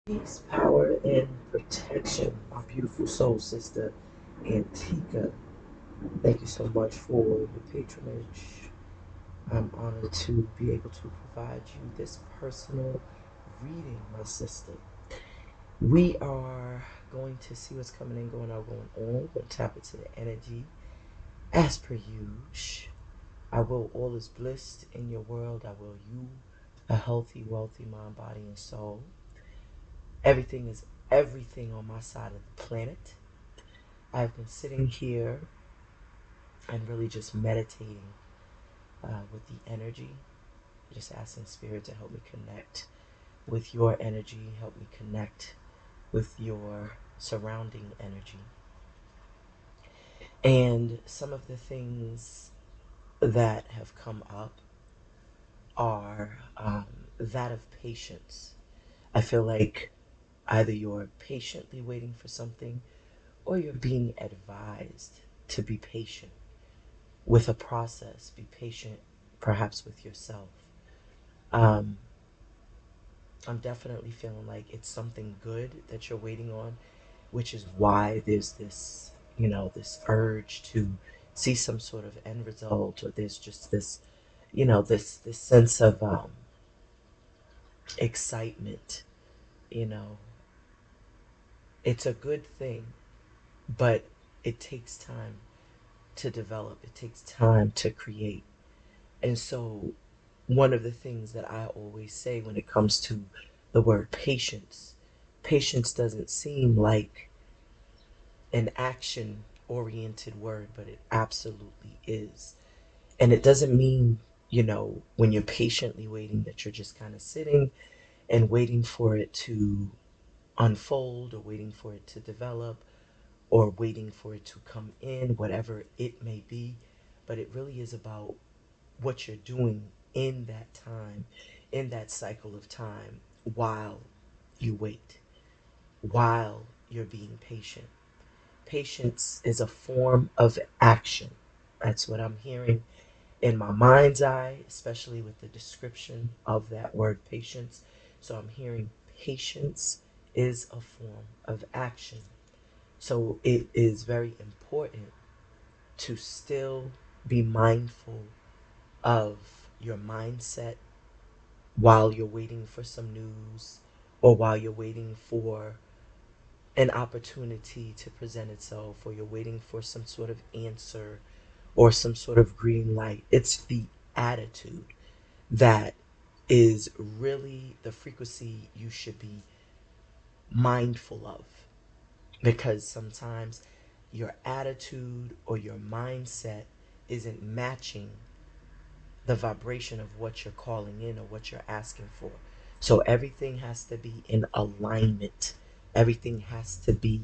Peace, power, and protection, my beautiful soul sister, Antika. Thank you so much for your patronage. I'm honored to be able to provide you this personal reading, my sister. We are going to see what's coming in, going out, going on. We're going to tap into the energy. As per usual, I will all is blissed in your world. I will you a healthy, wealthy mind, body, and soul. Everything is everything on my side of the planet. I've been sitting here and really just meditating with the energy, just asking Spirit to help me connect with your energy, help me connect with your surrounding energy. And some of the things that have come up are that of patience. I feel like either you're patiently waiting for something or you're being advised to be patient with a process, be patient perhaps with yourself. Um, I'm definitely feeling like it's something good that you're waiting on, which is why there's this, this urge to see some sort of end result, or there's just this, this sense of excitement. You know, it's a good thing, but it takes time to develop. It takes time to create. And so, one of the things that I always say when it comes to the word patience, patience doesn't seem like an action oriented word, but it absolutely is. And it doesn't mean, when you're patiently waiting that you're just kind of sitting and waiting for it to unfold or waiting for it to develop or waiting for it to come in, whatever it may be. But it really is about what you're doing in that time, in that cycle of time, while you wait, while you're being patient. Patience is a form of action. That's what I'm hearing in my mind's eye, especially with the description of that word patience. So I'm hearing patience is a form of action. So it is very important to still be mindful of your mindset while you're waiting for some news or while you're waiting for an opportunity to present itself or you're waiting for some sort of answer or some sort of green light. It's the attitude that is really the frequency you should be mindful of, because sometimes your attitude or your mindset isn't matching the vibration of what you're calling in or what you're asking for. So everything has to be in alignment. Everything has to be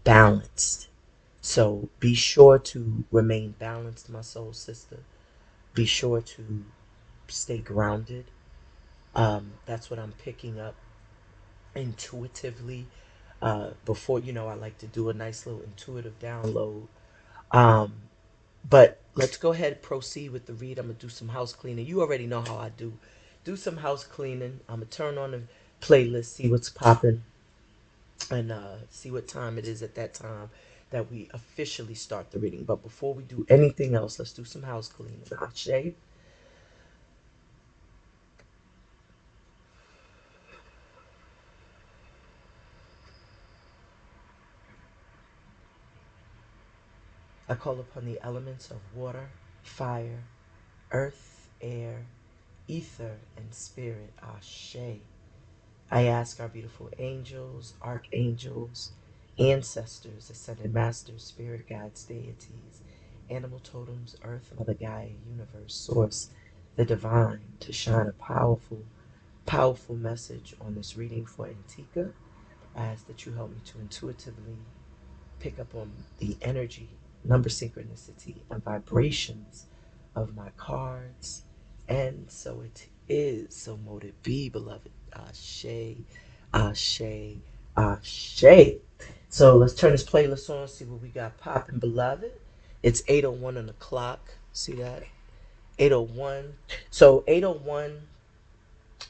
balanced. So be sure to remain balanced, my soul sister. Be sure to stay grounded. That's what I'm picking up intuitively. Before, I like to do a nice little intuitive download. Um, But let's go ahead and proceed with the read. I'm gonna do some house cleaning. You already know how I do. Do some house cleaning. I'm gonna turn on the playlist, see what's popping, and see what time it is at that time that we officially start the reading. But before we do anything else, let's do some house cleaning. Ashe. I call upon the elements of water, fire, earth, air, ether, and spirit. Ashe. I ask our beautiful angels, archangels, ancestors, ascended masters, spirit guides, deities, animal totems, earth, Mother Gaia, universe, source, the divine, to shine a powerful, powerful message on this reading for Antika. I ask that you help me to intuitively pick up on the energy, number synchronicity, and vibrations of my cards. And so it is. So mote it be, beloved. Ashe, Ashe, Ashe. So let's turn this playlist on, see what we got popping, beloved. It's 8:01 on the clock. See that? 8:01. So 8:01,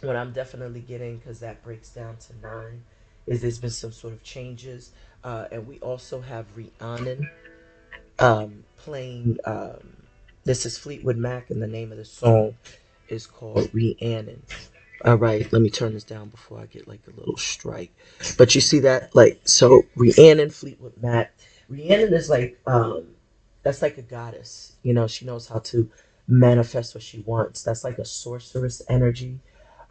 what I'm definitely getting, because that breaks down to 9. is there's been some sort of changes, and we also have Rhiannon playing. This is Fleetwood Mac, and the name of the song is called Rhiannon. All right, let me turn this down before I get like a little strike. But you see that, like, so Rhiannon, Fleetwood Mac. Rhiannon is like, that's like a goddess. You know, she knows how to manifest what she wants. That's like a sorceress energy.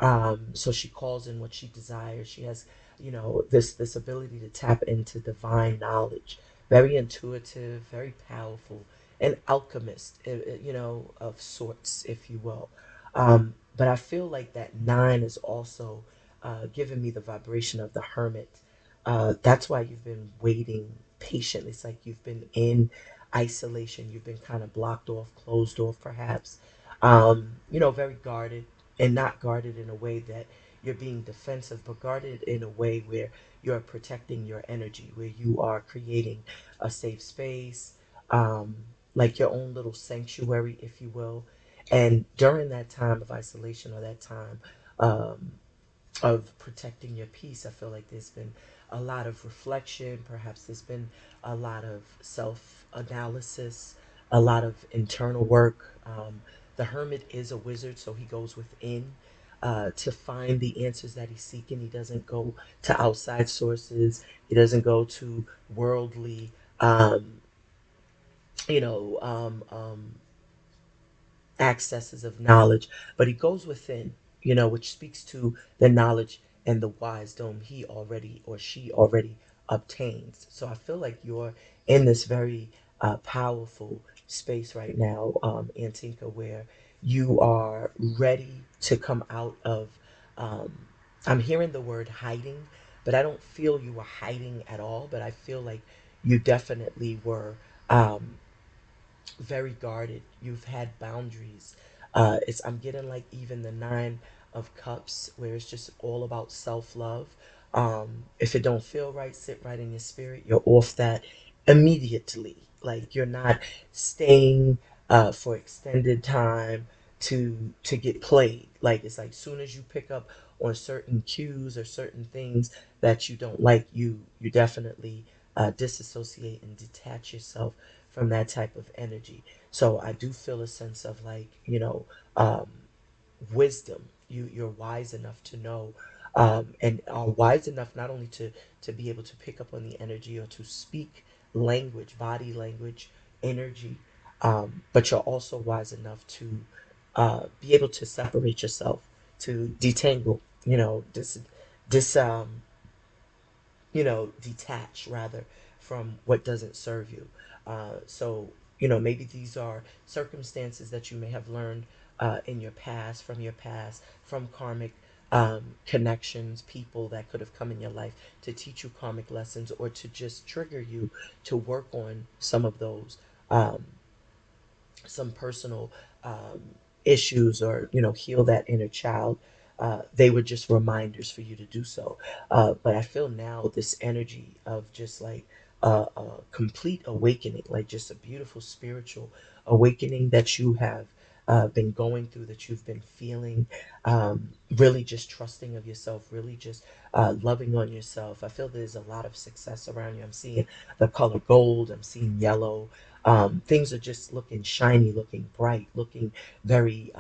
So she calls in what she desires. She has, you know, this ability to tap into divine knowledge. Very intuitive, very powerful, an alchemist, you know, of sorts, if you will. But I feel like that nine is also giving me the vibration of the hermit. That's why you've been waiting patiently. It's like you've been in isolation. You've been kind of blocked off, closed off, perhaps. You know, very guarded, and not guarded in a way that you're being defensive, but guarded in a way where you're protecting your energy, where you are creating a safe space, um, like your own little sanctuary, if you will. And during that time of isolation, or that time um, of protecting your peace, I feel like there's been a lot of reflection. Perhaps there's been a lot of self analysis, a lot of internal work. The hermit is a wizard, so he goes within to find the answers that he's seeking. He doesn't go to outside sources, he doesn't go to worldly, um, you know, accesses of knowledge, but he goes within, you know, which speaks to the knowledge and the wisdom he already or she already obtains. So I feel like you're in this very powerful space right now, Antinka, where you are ready to come out of. Um, I'm hearing the word hiding, but I don't feel you were hiding at all. But I feel like you definitely were. Very guarded. You've had boundaries. It's I'm getting like even the nine of cups where it's just all about self love. If it don't feel right, sit right in your spirit. You're off that immediately. Like you're not staying for extended time to get played. Like it's like soon as you pick up on certain cues or certain things that you don't like, you definitely disassociate and detach yourself from that type of energy. So I do feel a sense of like, you know, um, wisdom. You're wise enough to know, and are wise enough not only to be able to pick up on the energy or to speak language, body language, energy, but you're also wise enough to be able to separate yourself, to detangle, you know, dis you know, detach rather from what doesn't serve you. So, you know, maybe these are circumstances that you may have learned in your past, from karmic connections, people that could have come in your life to teach you karmic lessons or to just trigger you to work on some of those. Um, some personal issues, or you know, heal that inner child. They were just reminders for you to do so. But I feel now this energy of just like a complete awakening, like just a beautiful spiritual awakening that you have been going through, that you've been feeling, really just trusting of yourself, really just loving on yourself. I feel there's a lot of success around you. I'm seeing the color gold, I'm seeing yellow. Things are just looking shiny, looking bright, looking very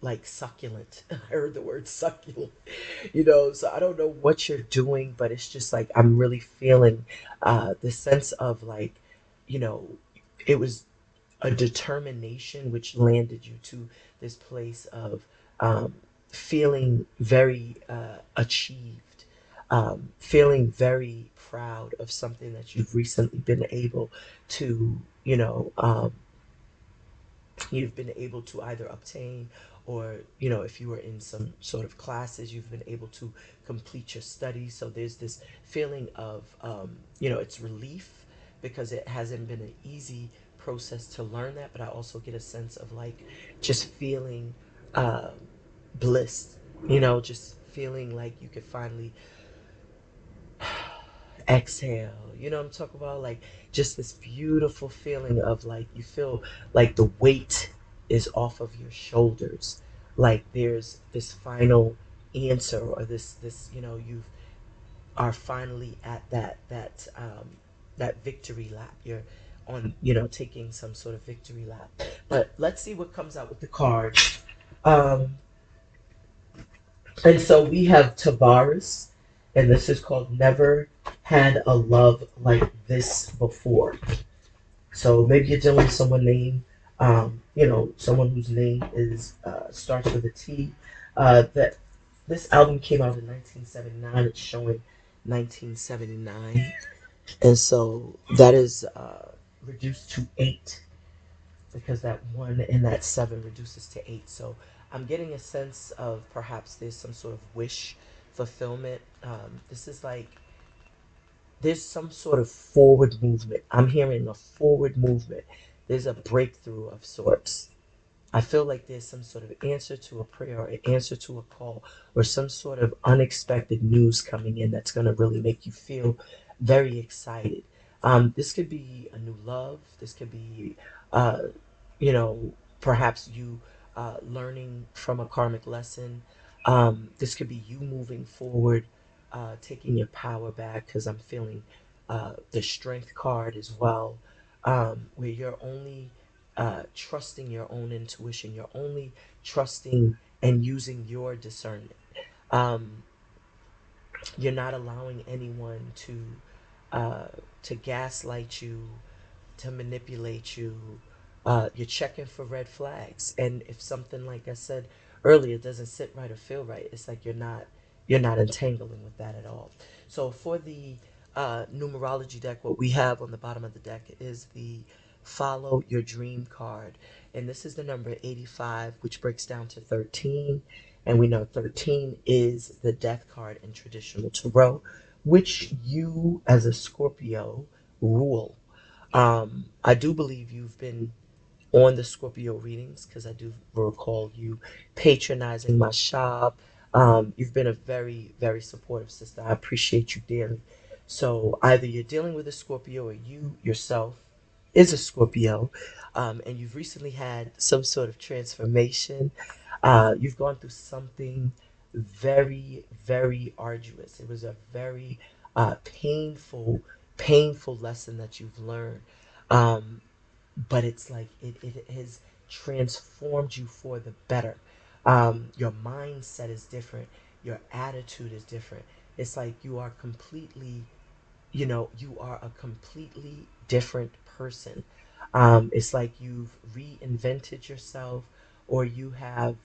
like succulent. I heard the word succulent, you know. So I don't know what you're doing, but it's just like I'm really feeling the sense of like, you know, it was a determination which landed you to this place of um, feeling very achieved, feeling very proud of something that you've recently been able to, you know, you've been able to either obtain, or you know, if you were in some sort of classes, you've been able to complete your studies. So there's this feeling of you know, it's relief because it hasn't been an easy process to learn that, but I also get a sense of like just feeling uh, bliss, you know, just feeling like you could finally exhale. You know what I'm talking about? Like just this beautiful feeling of like you feel like the weight is off of your shoulders. Like there's this final answer, or this you know, you've are finally at that victory lap. You're on, taking some sort of victory lap. But let's see what comes out with the cards. Um, and so we have Tavares, and this is called Never Had a Love Like This Before. So maybe you're dealing with someone named, someone whose name is starts with a T. That this album came out in 1979. It's showing 1979, and so that is reduced to eight because that one and that seven reduces to eight. So I'm getting a sense of perhaps there's some sort of wish fulfillment. This is like there's some sort of forward movement. I'm hearing a forward movement. There's a breakthrough of sorts. I feel like there's some sort of answer to a prayer or an answer to a call or some sort of unexpected news coming in that's going to really make you feel very excited. This could be a new love. This could be, uh, you know, perhaps you learning from a karmic lesson. This could be you moving forward, taking your power back because I'm feeling the strength card as well, where you're only trusting your own intuition. You're only trusting and using your discernment. Um, you're not allowing anyone uh, to gaslight you, to manipulate you. You're checking for red flags, and if something like I said earlier doesn't sit right or feel right, it's like you're not entangling with that at all. So for the numerology deck, what we have on the bottom of the deck is the follow your dream card, and this is the number 85, which breaks down to 13, and we know 13 is the death card in traditional tarot, which you as a Scorpio rule. I do believe you've been on the Scorpio readings because I do recall you patronizing my shop. You've been a very, very supportive sister. I appreciate you dearly. So either you're dealing with a Scorpio or you yourself is a Scorpio, and you've recently had some sort of transformation. You've gone through something very, very arduous. It was a very painful, painful lesson that you've learned. Um, but it's like it has transformed you for the better. Your mindset is different. Your attitude is different. It's like you are a completely different person. It's like you've reinvented yourself or you have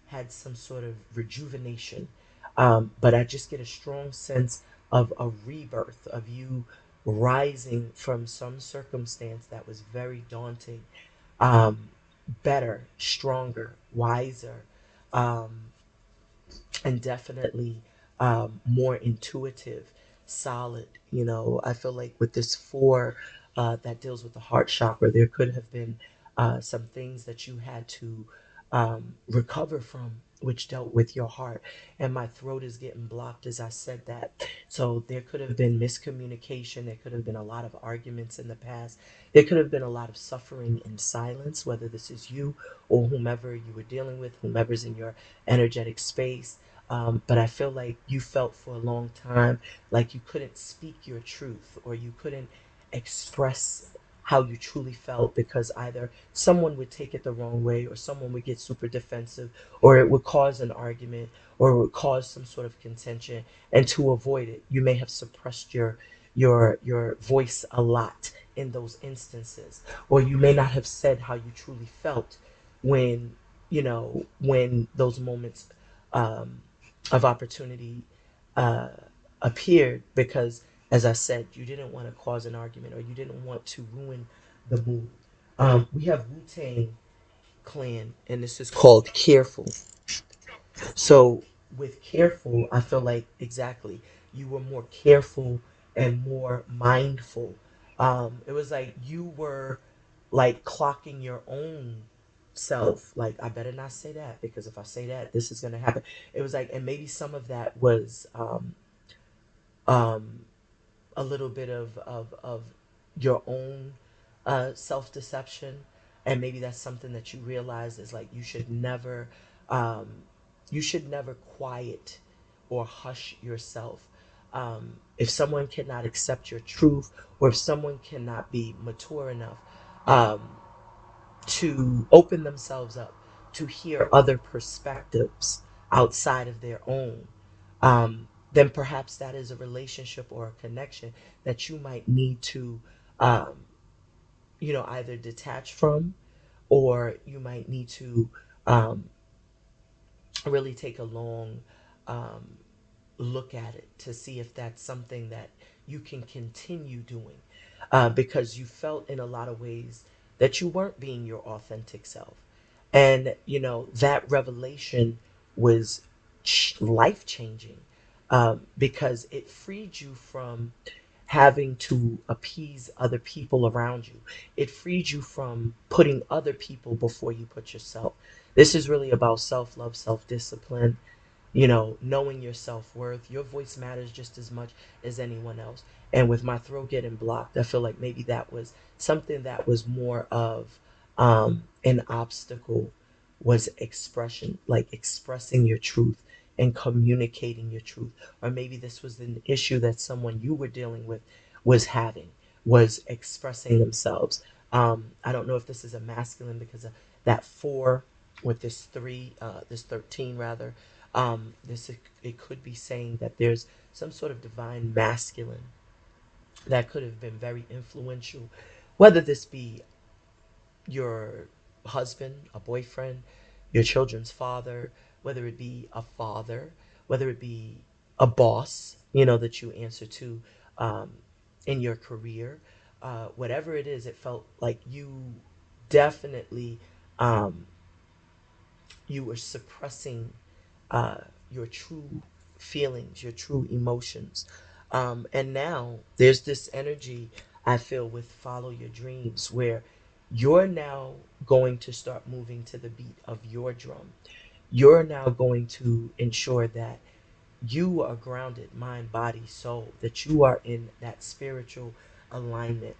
had some sort of rejuvenation. But I just get a strong sense of a rebirth, of you rising from some circumstance that was very daunting, um, better, stronger, wiser. Um, and definitely more intuitive, solid. I feel like with this four that deals with the heart chakra, there could have been some things that you had to recover from, which dealt with your heart. And my throat is getting blocked as I said that. So there could have been miscommunication. There could have been a lot of arguments in the past. There could have been a lot of suffering in silence, whether this is you or whomever you were dealing with, whomever's in your energetic space. But I feel like you felt for a long time like you couldn't speak your truth or you couldn't express how you truly felt because either someone would take it the wrong way or someone would get super defensive or it would cause an argument or it would cause some sort of contention. And to avoid it, you may have suppressed your voice a lot in those instances, or you may not have said how you truly felt when when those moments um, of opportunity uh, appeared because, as I said, you didn't want to cause an argument or you didn't want to ruin the mood. We have Wu Tang Clan, and this is called Careful. So, with Careful, I feel like exactly you were more careful and more mindful. It was like you were like clocking your own self. Like, I better not say that because if I say that, this is going to happen. It was like, and maybe some of that was um, a little bit of your own self deception, and maybe that's something that you realize is like um, you should never quiet or hush yourself. If someone cannot accept your truth, or if someone cannot be mature enough um, to open themselves up to hear other perspectives outside of their own, then perhaps that is a relationship or a connection that you might need to, um, either detach from, or you might need to um, really take a long um, look at it to see if that's something that you can continue doing, because you felt in a lot of ways that you weren't being your authentic self. And, that revelation was life changing, because it freed you from having to appease other people around you. It freed you from putting other people before you put yourself. This is really about self love, self discipline, knowing your self worth. Your voice matters just as much as anyone else. And with my throat getting blocked, I feel like maybe that was something that was more of an obstacle, was expression, like expressing your truth and communicating your truth. Or maybe this was an issue that someone you were dealing with was having, was expressing themselves. I don't know if this is a masculine, because of that four with this three, this 13 rather. This it could be saying that there's some sort of divine masculine that could have been very influential, whether this be your husband, a boyfriend, your children's father, whether it be a father, whether it be a boss, that you answer to um, in your career. Whatever it is, it felt like you definitely, um, you were suppressing uh, your true feelings, your true emotions. And now there's this energy I feel with Follow Your Dreams, where you're now going to start moving to the beat of your drum. You're now going to ensure that you are grounded, mind, body, soul, that you are in that spiritual alignment,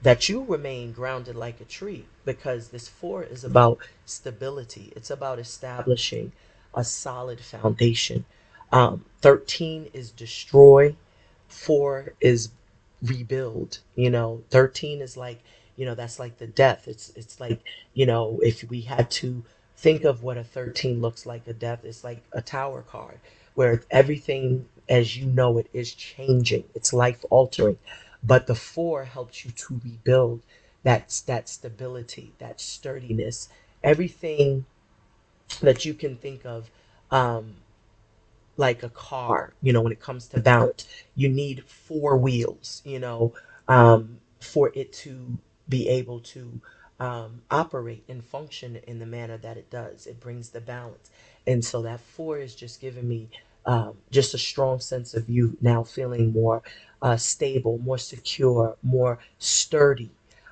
that you remain grounded like a tree, because this four is about stability. It's about establishing a solid foundation. 13 is destroy, four is rebuild. 13 is like, that's like the death. It's like, if we had to think of what a 13 looks like, a death, it's like a tower card where everything as you know it is changing. It's life altering. But the four helps you to rebuild that stability, that sturdiness, everything that you can think of. Um, like a car, when it comes to balance, you need four wheels, for it to be able to operate and function in the manner that it does. It brings the balance. And so that four is just giving me just a strong sense of you now feeling more stable, more secure, more sturdy.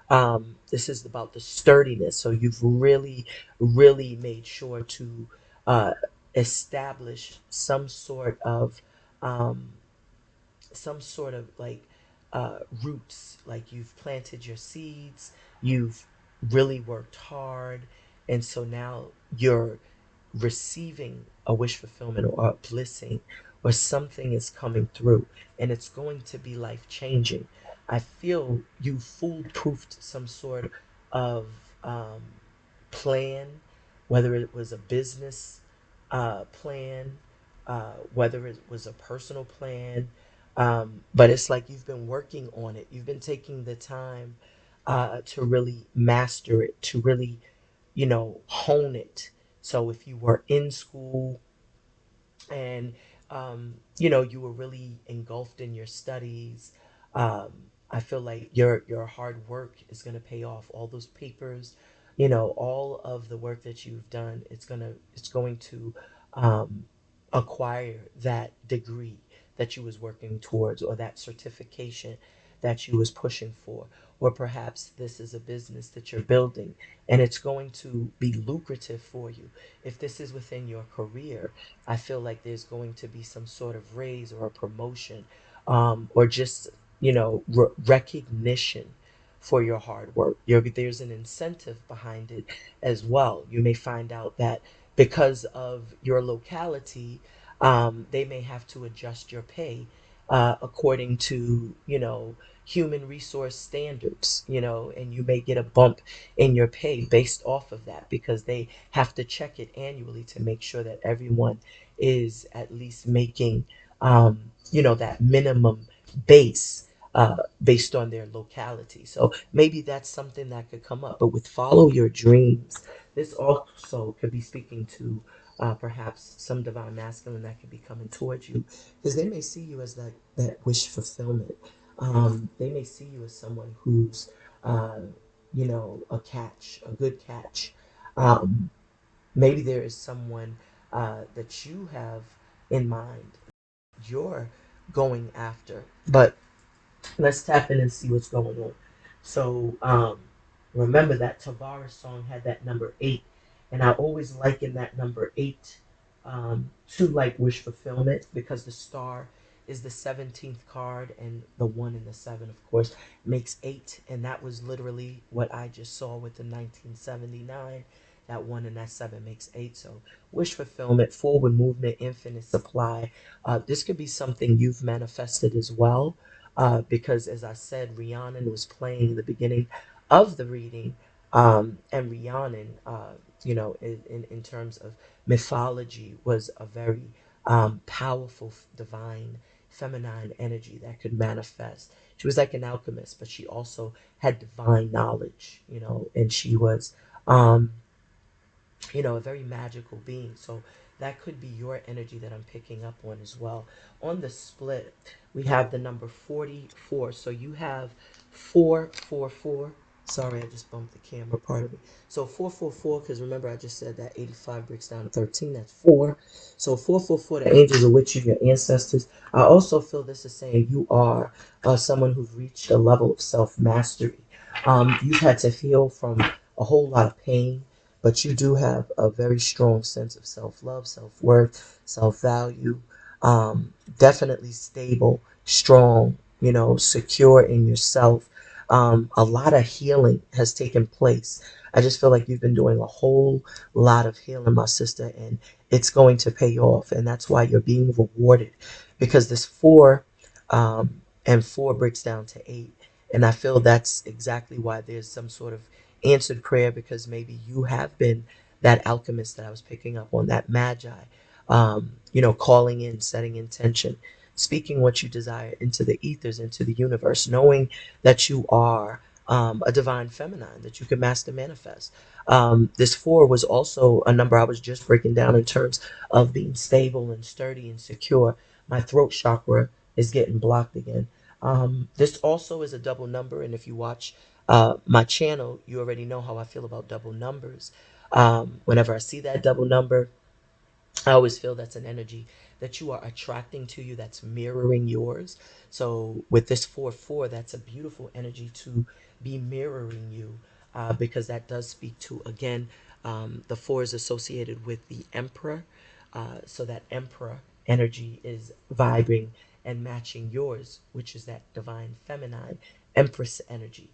This is about the sturdiness. So you've really, really made sure to uh, establish um, some sort of like roots. Like you've planted your seeds, you've really worked hard, and so now you're receiving a wish fulfillment or a blessing, or something is coming through, and it's going to be life changing. I feel you foolproofed some sort of um, plan, whether it was a business plan, whether it was a personal plan. But it's like you've been working on it. You've been taking the time to really master it, to really, hone it. So if you were in school and you were really engulfed in your studies, um, I feel like your hard work is going to pay off. All those papers, all of the work that you've done, it's going to um, acquire that degree that you was working towards, or that certification that you was pushing for. Or perhaps this is a business that you're building, and it's going to be lucrative for you. If this is within your career, I feel like there's going to be some sort of raise or a promotion, or just, recognition for your hard work. There's an incentive behind it as well. You may find out that because of your locality, they may have to adjust your pay according to, human resource standards, and you may get a bump in your pay based off of that because they have to check it annually to make sure that everyone is at least making, that minimum base based on their locality. So maybe that's something that could come up. But with follow your dreams, this also could be speaking to perhaps some divine masculine that could be coming towards you because they may see you as that wish fulfillment. They may see you as someone who's, uh, a good catch. Um, Maybe there is someone that you have in mind you're going after. But let's tap in and see what's going on. So remember that Tavares song had that number 8, and I always liken that number 8 to like wish fulfillment because the star is the 17th card, and the 1 and the 7, of course, makes 8, and that was literally what I just saw with the 1979. That 1 and that 7 makes 8. So wish fulfillment, forward movement, infinite supply. This could be something you've manifested as well because, as I said, Rhiannon was playing the beginning of the reading, and Rhiannon, in terms of mythology, was a very powerful, divine, feminine energy that could manifest. She was like an alchemist, but she also had divine knowledge, and she was. Um, a very magical being. So that could be your energy that I'm picking up on as well. On the split, we have the number 44. So you have 444. Sorry, I just bumped the camera part of it. So 444, because remember I just said that 85 breaks down to 13. That's 4. So 444, the angels are with you, your ancestors. I also feel this is saying you are someone who's reached a level of self-mastery. You've had to heal from a whole lot of pain, but you do have a very strong sense of self-love, self-worth, self-value. Definitely stable, strong, secure in yourself. A lot of healing has taken place. I just feel like you've been doing a whole lot of healing, my sister, and it's going to pay off. And that's why you're being rewarded, because this 4 and 4 breaks down to 8. And I feel that's exactly why there's some sort of answered prayer, because maybe you have been that alchemist that I was picking up on, that magi, calling in, setting intention, speaking what you desire into the ethers, into the universe, knowing that you are a divine feminine, that you can master manifest. This 4 was also a number I was just breaking down in terms of being stable and sturdy and secure. My throat chakra is getting blocked again. This also is a double number, and if you watch my channel, you already know how I feel about double numbers. Whenever I see that double number, I always feel that's an energy that you are attracting to you that's mirroring yours. So with this 4-4, that's a beautiful energy to be mirroring you, because that does speak to, again, the 4 is associated with the emperor. So that emperor energy is vibing and matching yours, which is that divine feminine empress energy.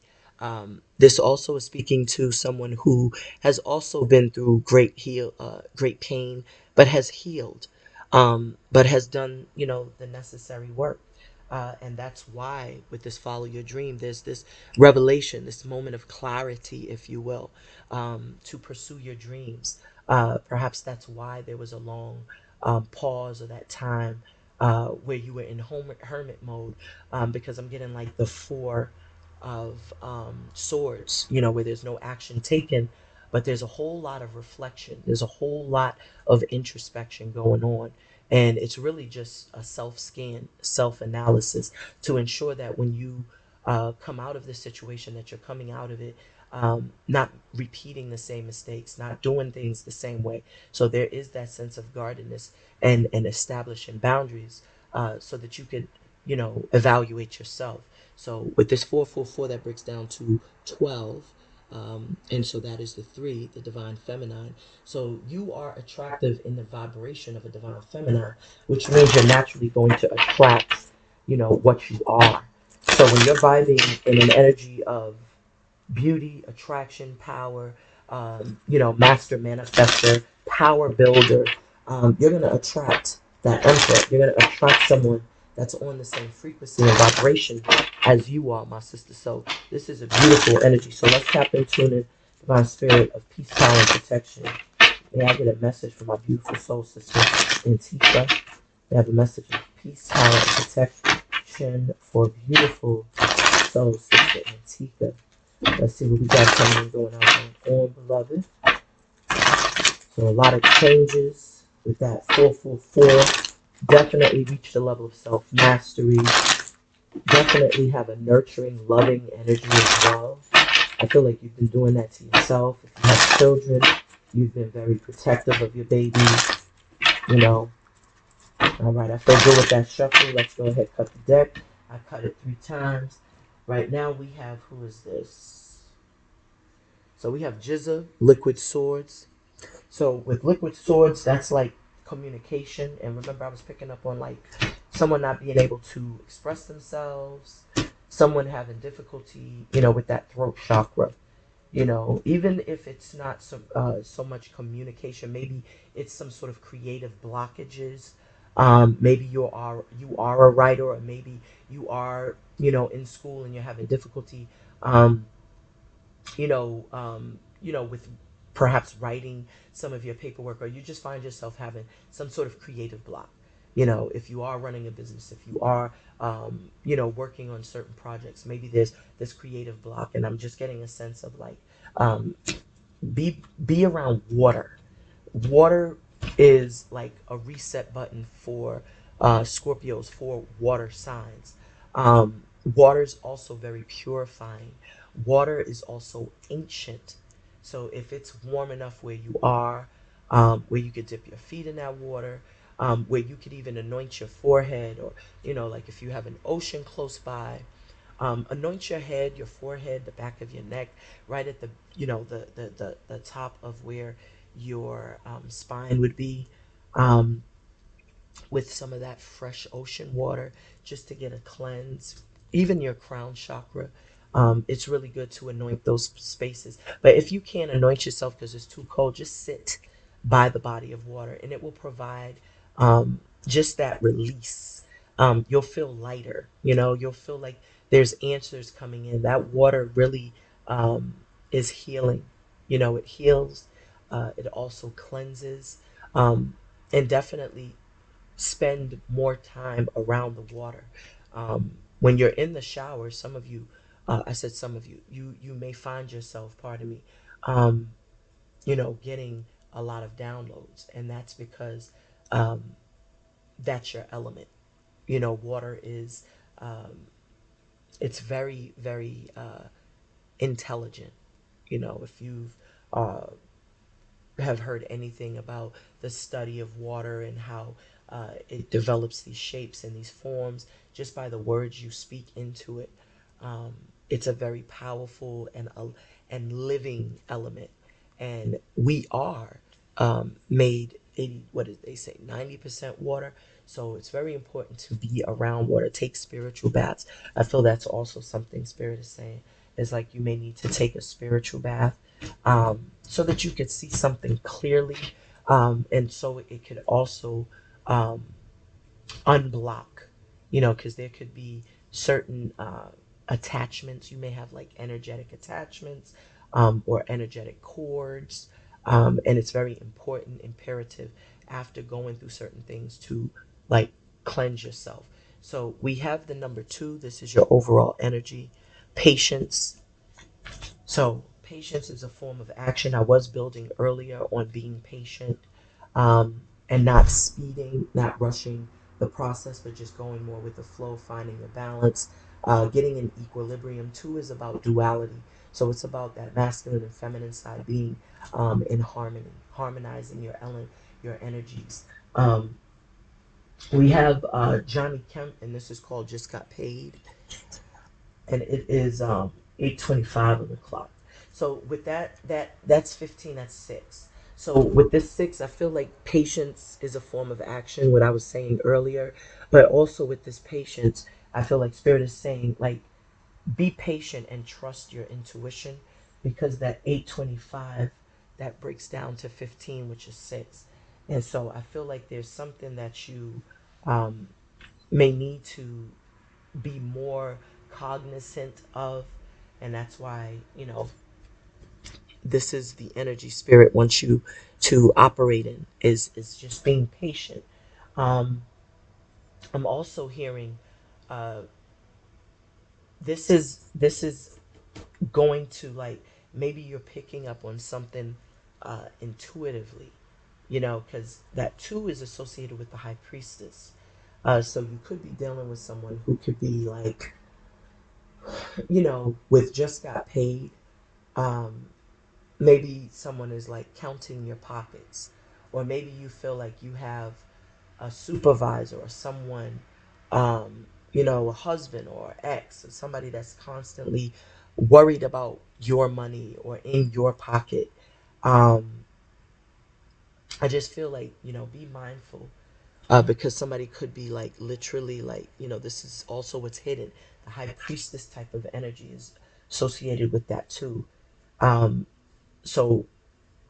This also is speaking to someone who has also been through great pain, but has healed, but has done, the necessary work. And that's why with this follow your dream, there's this revelation, this moment of clarity, if you will, to pursue your dreams. Perhaps that's why there was a long pause or that time where you were in hermit mode, because I'm getting like the 4 of swords, where there's no action taken, but there's a whole lot of reflection. There's a whole lot of introspection going on. And it's really just a self scan, self analysis to ensure that when you come out of this situation, that you're coming out of it not repeating the same mistakes, not doing things the same way. So there is that sense of guardedness and establishing boundaries so that you could, evaluate yourself. So with this 444, that breaks down to 12. And so that is the 3, the divine feminine. So you are attractive in the vibration of a divine feminine, which means you're naturally going to attract, what you are. So when you're vibing in an energy of beauty, attraction, power, master manifester, power builder, you're going to attract that emperor. You're going to attract someone that's on the same frequency and vibration as you are, my sister. So this is a beautiful energy. So let's tap into the divine spirit of peace, power, and protection. May I get a message from my beautiful soul sister, Antika. May I have a message of peace, power, and protection for beautiful soul sister, Antika. Let's see what we got coming and going on, beloved. So a lot of changes with that 444. Definitely reach the level of self-mastery. Definitely have a nurturing, loving energy as well. I feel like you've been doing that to yourself. If you have children, you've been very protective of your babies, you know. All right, I feel good with that shuffle. Let's go ahead, cut the deck. I cut it 3 times. Right now we have, who is this? So we have Jizza, Liquid Swords. So with Liquid Swords, that's like communication. And remember, I was picking up on like someone not being able to express themselves, someone having difficulty, with that throat chakra. Even if it's not so much communication, maybe it's some sort of creative blockages. Maybe you are a writer, or maybe you are in school and you're having difficulty. Um, with perhaps writing some of your paperwork, or you just find yourself having some sort of creative block. If you are running a business, if you are, working on certain projects, maybe there's this creative block, and I'm just getting a sense of like, um, be around water. Water is like a reset button for Scorpios, for water signs. Water is also very purifying. Water is also ancient. So if it's warm enough where you are, where you could dip your feet in that water, where you could even anoint your forehead, or, like if you have an ocean close by, anoint your head, your forehead, the back of your neck, right at the, the top of where your spine would be, um, with some of that fresh ocean water, just to get a cleanse. Even your crown chakra, it's really good to anoint those spaces. But if you can't anoint yourself because it's too cold, just sit by the body of water, and it will provide just that release. You'll feel lighter. You'll feel like there's answers coming in. That water really is healing. It heals. It also cleanses, and definitely spend more time around the water. When you're in the shower, some of you, I said some of you, you may find yourself, pardon me, um, getting a lot of downloads, and that's because um, that's your element. Water is, um, it's very, very intelligent. If you've uh, have heard anything about the study of water and how it develops these shapes and these forms just by the words you speak into it. Um, it's a very powerful and living element, and we are made 80. What did they say? 90% water. So it's very important to be around water. Take spiritual baths. I feel that's also something Spirit is saying. Is like you may need to take a spiritual bath, so that you could see something clearly, and so it could also um, unblock, because there could be certain attachments. You may have like energetic attachments, or energetic cords, and it's very important, imperative after going through certain things to like cleanse yourself. So we have the number 2. This is your overall energy. Patience. So patience is a form of action. I was building earlier on being patient, and not speeding, not rushing the process, but just going more with the flow, finding a balance, getting an equilibrium. 2 is about duality. So it's about that masculine and feminine side being in harmony, harmonizing your energies. Um, we have Johnny Kemp, and this is called Just Got Paid, and it is 8:25 on the clock. So with that's 15. That's 6. So with this 6, I feel like patience is a form of action. What I was saying earlier, but also with this patience, I feel like Spirit is saying like be patient and trust your intuition, because that 8:25, that breaks down to 15, which is 6. And so I feel like there's something that you um, may need to be more cognizant of. And that's why, this is the energy spirit wants you to operate in, is just being patient. um I'm also hearing, uh this is going to, like, maybe you're picking up on something intuitively, because that too is associated with the high priestess. So you could be dealing with someone who could be like, with just got paid. um Maybe someone is like counting your pockets, or maybe you feel like you have a supervisor or someone, a husband or ex or somebody that's constantly worried about your money or in your pocket. um I just feel like, be mindful, because somebody could be like literally like, this is also what's hidden. The high priestess type of energy is associated with that too. So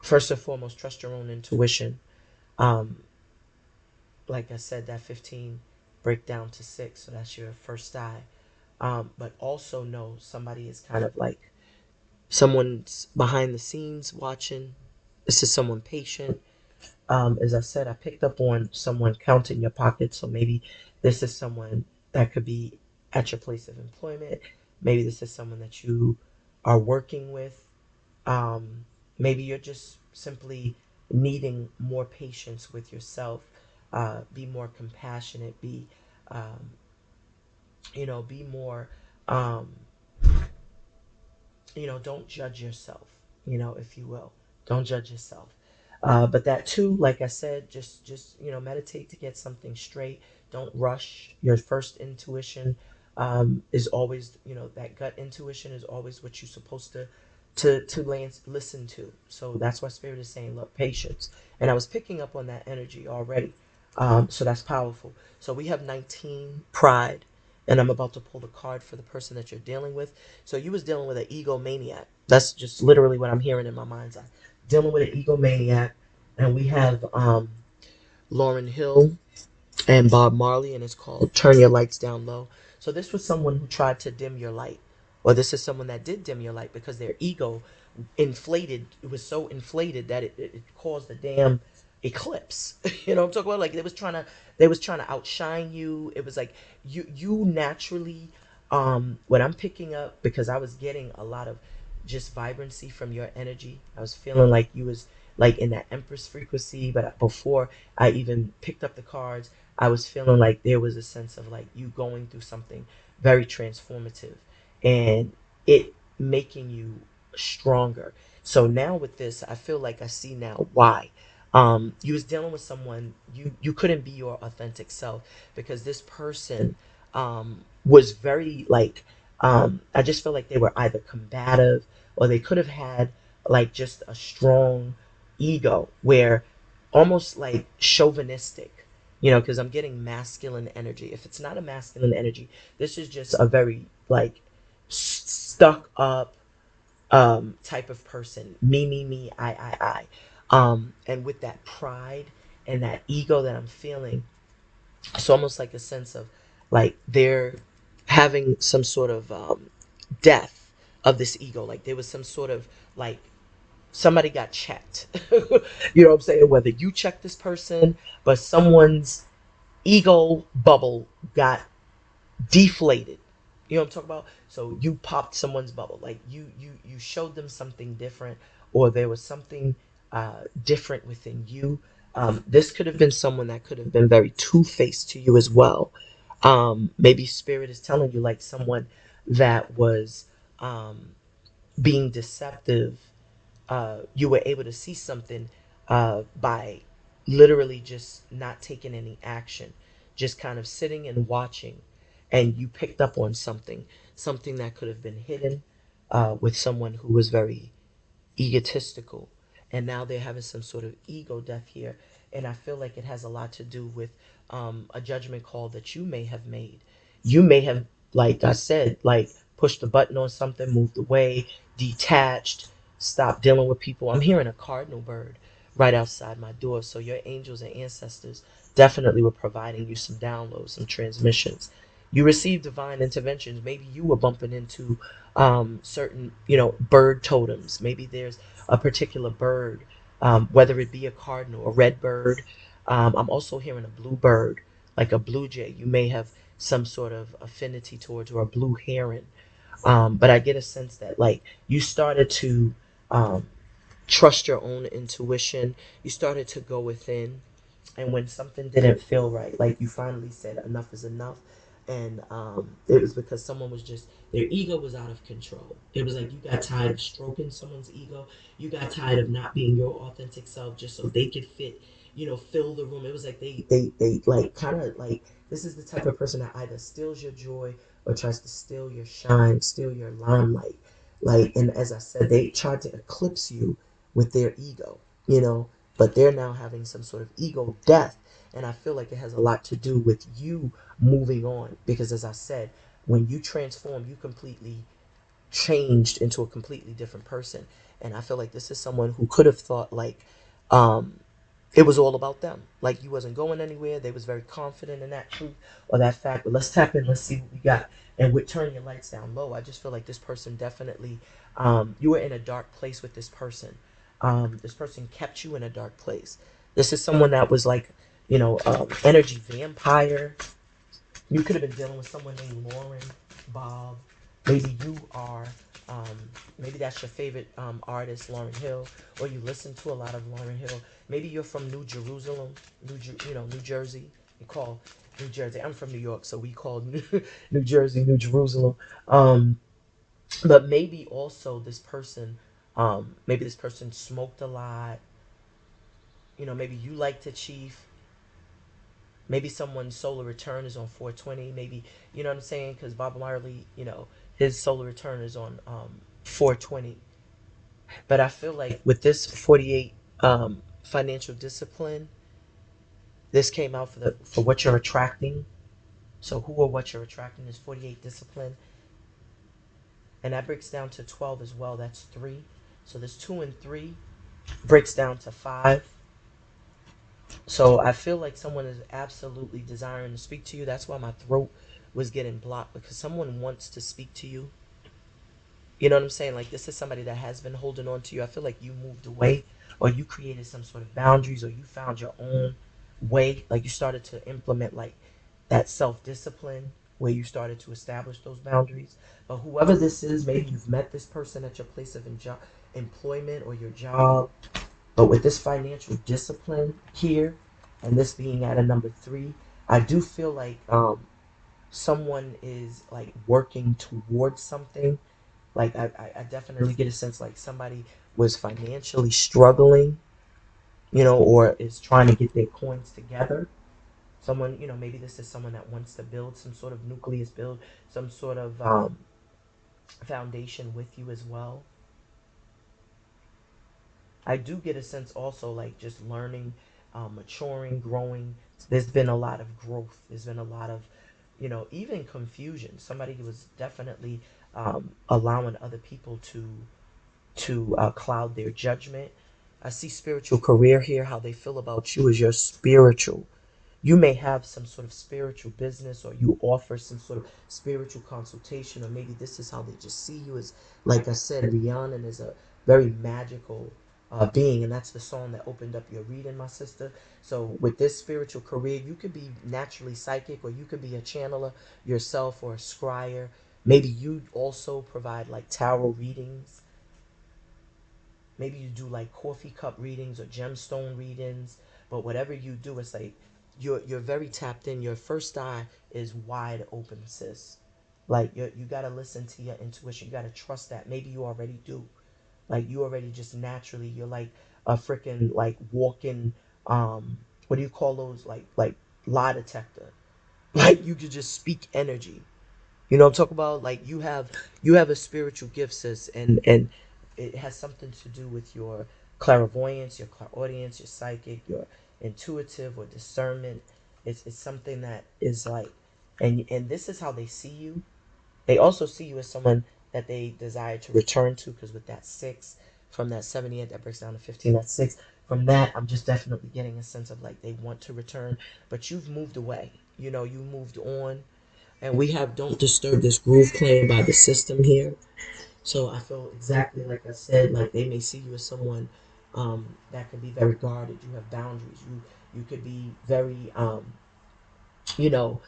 first and foremost, trust your own intuition. um like I said, that 15 break down to 6, so that's your first eye. But also know somebody is kind of like, someone's behind the scenes watching. This is someone patient. As I said, I picked up on someone counting your pockets, so maybe this is someone that could be at your place of employment. Maybe this is someone that you are working with. um, Maybe you're just simply needing more patience with yourself. Be more compassionate. Um, be more, um, don't judge yourself, if you will. Don't judge yourself. But that too, like I said, just meditate to get something straight. Don't rush. Your first intuition is always, that gut intuition is always what you're supposed to listen to. So that's why Spirit is saying, look, patience. And I was picking up on that energy already. So that's powerful. So we have 19, pride, and I'm about to pull the card for the person that you're dealing with. So you was dealing with an egomaniac. That's just literally what I'm hearing in my mind's eye. Dealing with an egomaniac, and we have Lauryn Hill and Bob Marley, and it's called "Turn Your Lights Down Low." So this was someone who tried to dim your light, or this is someone that did dim your light because their ego inflated. It was so inflated that it caused a damn eclipse. I'm talking about, like they was trying to outshine you. It was like you naturally, what I'm picking up, because I was getting a lot of just vibrancy from your energy. I was feeling like you was like in that Empress frequency, but before I even picked up the cards, I was feeling like there was a sense of like you going through something very transformative, and it making you stronger. So now with this, I feel like I see now why. You was dealing with someone, you couldn't be your authentic self, because this person was very like, I just feel like they were either combative, or they could have had like just a strong ego, where almost like chauvinistic, because I'm getting masculine energy. If it's not a masculine energy, this is just a very like stuck up type of person. Me, and with that pride and that ego that I'm feeling, it's almost like a sense of like they're having some sort of death of this ego. Like there was some sort of like somebody got checked. You know what I'm saying? Whether you checked this person, but someone's ego bubble got deflated. You know what I'm talking about? So you popped someone's bubble, like you showed them something different, or there was something different within you. This could have been someone that could have been very two-faced to you as well. Maybe spirit is telling you like someone that was um, being deceptive. You were able to see something by literally just not taking any action, just kind of sitting and watching, and you picked up on something that could have been hidden with someone who was very egotistical, and now they're having some sort of ego death here. And I feel like it has a lot to do with a judgment call that you may have made. You may have, like I said, like pushed the button on something, moved away, detached, stopped dealing with people. I'm hearing a cardinal bird right outside my door. So your angels and ancestors definitely were providing you some downloads, some transmissions. You received divine interventions. Maybe you were bumping into certain, bird totems. Maybe there's a particular bird, whether it be a cardinal, a red bird. I'm also hearing a blue bird, like a blue jay. You may have some sort of affinity towards, or a blue heron. But I get a sense that like you started to um, trust your own intuition. You started to go within, and when something didn't feel right, like you finally said enough is enough. And it was because someone was just, their ego was out of control. It was like you got tired of stroking someone's ego. You got tired of not being your authentic self just so they could fit, fill the room. It was like they like kind of like, this is the type of person that either steals your joy or tries to steal your shine, steal your limelight. Like, and as I said, they tried to eclipse you with their ego, but they're now having some sort of ego death. And I feel like it has a lot to do with you moving on. Because as I said, when you transform, you completely changed into a completely different person. And I feel like this is someone who could have thought like, um, it was all about them. Like you wasn't going anywhere. They was very confident in that truth or that fact. But let's tap in. Let's see what we got. And with turning your lights down low, I just feel like this person definitely, you were in a dark place with this person. This person kept you in a dark place. This is someone that was like, energy vampire. You could have been dealing with someone named Lauren, Bob. Maybe you are, um, maybe that's your favorite artist, Lauryn Hill, or you listen to a lot of Lauryn Hill. Maybe you're from New Jerusalem, New Jersey. You call New Jersey. I'm from New York, so we call New Jersey, New Jerusalem. Um, but maybe also this person, maybe this person smoked a lot. Maybe you like to chief. Maybe someone's solar return is on 420. Maybe, you know what I'm saying? Because Bob Marley, his solar return is on 420. But I feel like with this 48 financial discipline, this came out for what you're attracting. So who or what you're attracting is 48 discipline. And that breaks down to 12 as well. That's 3. So this 2 and 3 breaks down to 5. So I feel like someone is absolutely desiring to speak to you. That's why my throat was getting blocked, because someone wants to speak to you. You know what I'm saying? Like this is somebody that has been holding on to you. I feel like you moved away, or you created some sort of boundaries, or you found your own way. Like you started to implement like that self-discipline where you started to establish those boundaries. But whoever this is, maybe you've met this person at your place of employment or your job. But with this financial discipline here, and this being at a number 3, I do feel like someone is like working towards something. Like I definitely get a sense like somebody was financially struggling, or is trying to get their coins together. Someone, maybe this is someone that wants to build some sort of nucleus, build some sort of foundation with you as well. I do get a sense also like just learning, maturing, growing. There's been a lot of growth. There's been a lot of, even confusion. Somebody was definitely allowing other people to cloud their judgment. I see spiritual career here. How they feel about you is your spiritual. You may have some sort of spiritual business, or you offer some sort of spiritual consultation, or maybe this is how they just see you as, like I said, Rihanna is a very magical being, and that's the song that opened up your reading, my sister. So with this spiritual career, you could be naturally psychic, or you could be a channeler yourself, or a scryer. Maybe you also provide like tarot readings. Maybe you do like coffee cup readings or gemstone readings. But whatever you do, it's like you're very tapped in. Your first eye is wide open, sis. Like you gotta listen to your intuition. You gotta trust that. Maybe you already do. Like you already just naturally, you're like a freaking like walking, what do you call those, like lie detector. Like you could just speak energy. You know what I'm talking about? Like you have a spiritual gift, sis, and it has something to do with your clairvoyance, your clairaudience, your psychic, your intuitive or discernment. It's something that is like, and this is how they see you. They also see you as someone that they desire to return to, because with that 6 from that 78 that breaks down to 15, that's 6. From that, I'm just definitely getting a sense of like they want to return, but you've moved away. You moved on. And we have don't disturb this groove claim by the system here. So I feel exactly like I said, like they may see you as someone that can be very guarded. You have boundaries. You could be very you know,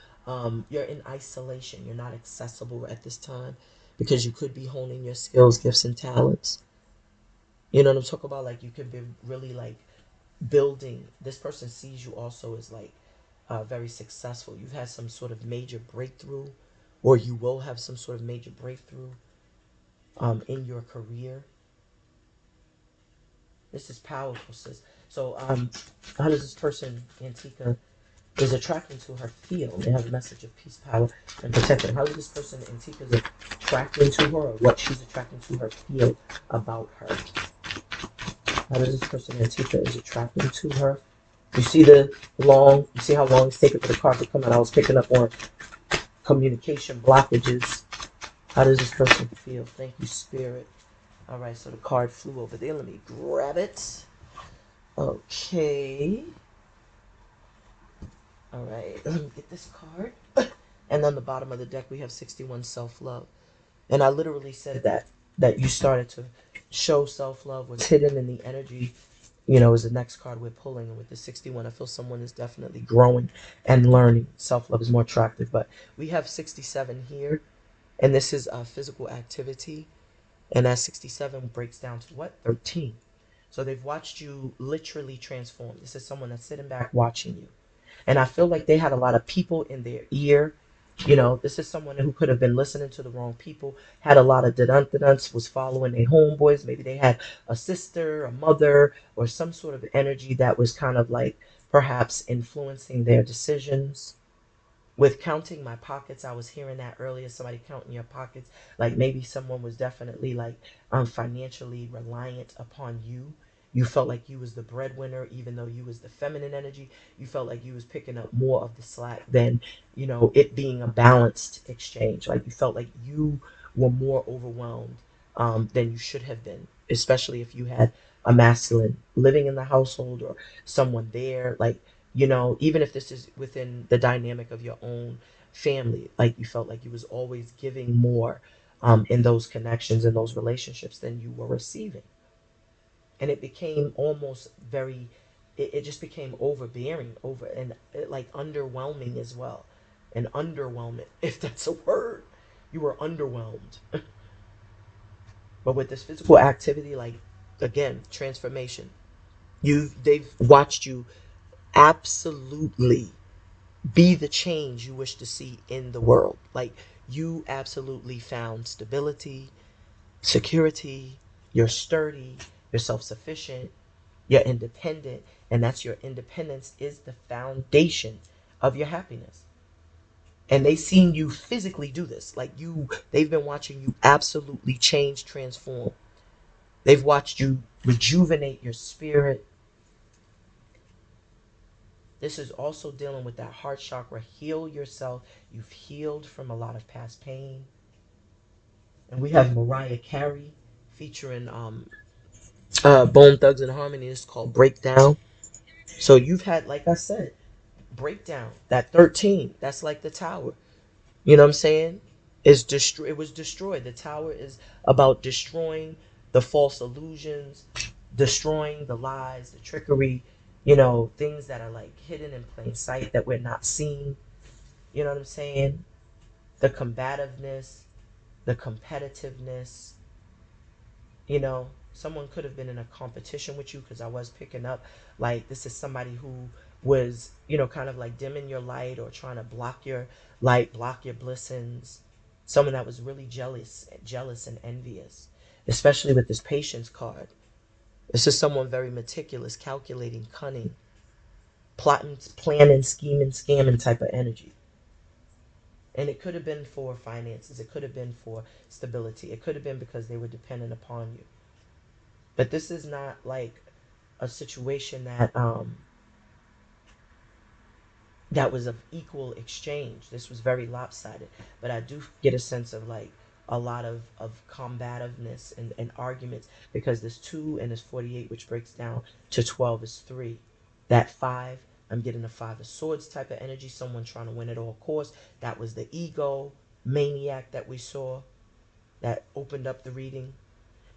you're in isolation. You're not accessible at this time because you could be honing your skills, gifts, and talents. You know what I'm talking about? Like you could be really like building. This person sees you also as like very successful. You've had some sort of major breakthrough, or you will have some sort of major breakthrough in your career. This is powerful, sis. So, how does this person, Antika, is attracting to her field? They have a message of peace, power, and protection. How does this person, Antika, is attracting to her, or what she's attracting to her field about her? How does this person, Antika, is attracting to her? You see you see how long it's taken for the card to come out. I was picking up on communication blockages. How does this person feel? Thank you, Spirit. All right, so the card flew over there. Let me grab it. Okay. All right, let me get this card. And on the bottom of the deck, we have 61 self-love. And I literally said that you started to show self-love was hidden in the energy, is the next card we're pulling. And with the 61, I feel someone is definitely growing and learning. Self-love is more attractive. But we have 67 here, and this is a physical activity. And that 67 breaks down to what? 13. So they've watched you literally transform. This is someone that's sitting back watching you. And I feel like they had a lot of people in their ear. This is someone who could have been listening to the wrong people, had a lot of dun-dun-duns, was following their homeboys. Maybe they had a sister, a mother, or some sort of energy that was kind of like perhaps influencing their decisions. With counting my pockets, I was hearing that earlier, somebody counting your pockets. Like maybe someone was definitely like financially reliant upon you. You felt like you was the breadwinner, even though you was the feminine energy. You felt like you was picking up more of the slack than it being a balanced exchange. Like you felt like you were more overwhelmed than you should have been, especially if you had a masculine living in the household or someone there. Like even if this is within the dynamic of your own family, like you felt like you was always giving more in those connections and those relationships than you were receiving. And it became almost it just became overbearing, and like underwhelming as well. And underwhelming, if that's a word. You were underwhelmed. But with this physical activity, like again, transformation. They've watched you absolutely be the change you wish to see in the world. Like you absolutely found stability, security, you're sturdy, you're self-sufficient, you're independent, and that's your independence is the foundation of your happiness. And they've seen you physically do this. Like they've been watching you absolutely change, transform. They've watched you rejuvenate your spirit. This is also dealing with that heart chakra. Heal yourself. You've healed from a lot of past pain. And we have Mariah Carey featuring Bone Thugs and Harmony. It's called Breakdown. So you've had, like I said, Breakdown. That 13. That's like the tower. You know what I'm saying? It was destroyed. The tower is about destroying the false illusions, destroying the lies, the trickery, things that are like hidden in plain sight that we're not seeing. You know what I'm saying? The combativeness, the competitiveness. Someone could have been in a competition with you because I was picking up like this is somebody who was, kind of like dimming your light or trying to block your light, block your blessings. Someone that was really jealous and envious, especially with this patience card. This is someone very meticulous, calculating, cunning, plotting, planning, scheming, scamming type of energy. And it could have been for finances. It could have been for stability. It could have been because they were dependent upon you. But this is not like a situation that was of equal exchange. This was very lopsided. But I do get a sense of like a lot of combativeness and arguments, because this 2 and this 48, which breaks down to 12, is 3. That 5, I'm getting a 5 of swords type of energy, someone trying to win at all costs. That was the ego maniac that we saw that opened up the reading.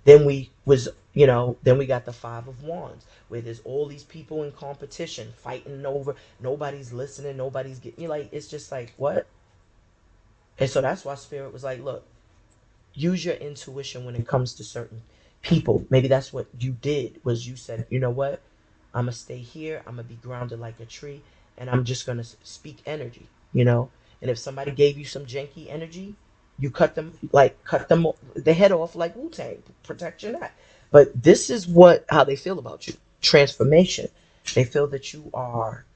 Then we was, then we got the 5 of wands, where there's all these people in competition fighting over, nobody's listening, nobody's getting, like, it's just like, what? And so that's why spirit was like, look, use your intuition when it comes to certain people. Maybe that's what you did, was you said, you know what, I'm gonna stay here, I'm gonna be grounded like a tree, and I'm just gonna speak energy. And if somebody gave you some janky energy, you cut them the head off like Wu-Tang, protect your neck. But this is what how they feel about you. Transformation. They feel that you are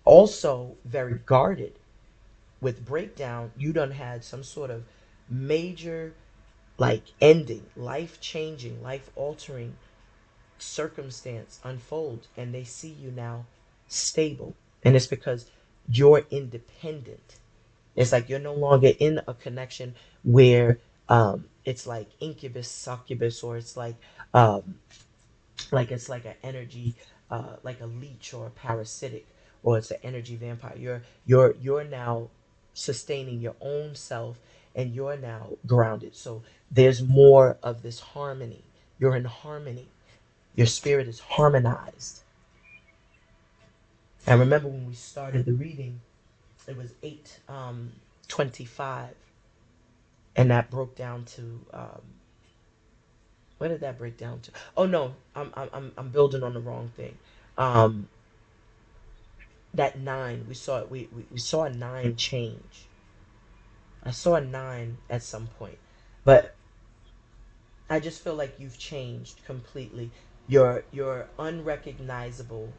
also very guarded. With breakdown, you done had some sort of major, like, ending, life changing, life altering circumstance unfold, and they see you now stable. And it's because you're independent. It's like you're no longer in a connection where it's like incubus, succubus, or it's like it's like an energy, like a leech or a parasitic, or it's an energy vampire. You're now sustaining your own self, and you're now grounded. So there's more of this harmony. You're in harmony. Your spirit is harmonized. And remember when we started the reading, it was 8:25, and that broke down to what did that break down to? Oh no, I'm building on the wrong thing. Um, that 9, we saw it. We saw a 9 change. I saw a 9 at some point, but I just feel like you've changed completely. You're unrecognizable.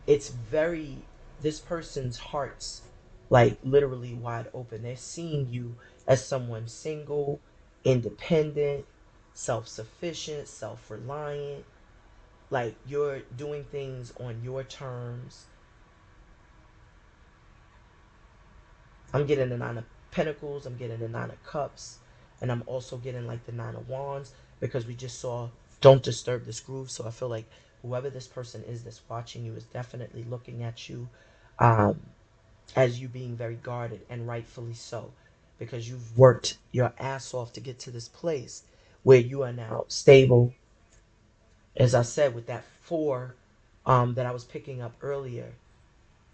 It's very, this person's heart's like literally wide open. They're seeing you as someone single, independent, self-sufficient, self-reliant. Like, you're doing things on your terms. I'm getting the 9 of Pentacles, I'm getting the 9 of Cups, and I'm also getting like the 9 of Wands, because we just saw don't disturb this groove. So I feel like whoever this person is that's watching you is definitely looking at you um, as you being very guarded, and rightfully so, because you've worked your ass off to get to this place where you are now stable. As I said, with that 4 that I was picking up earlier,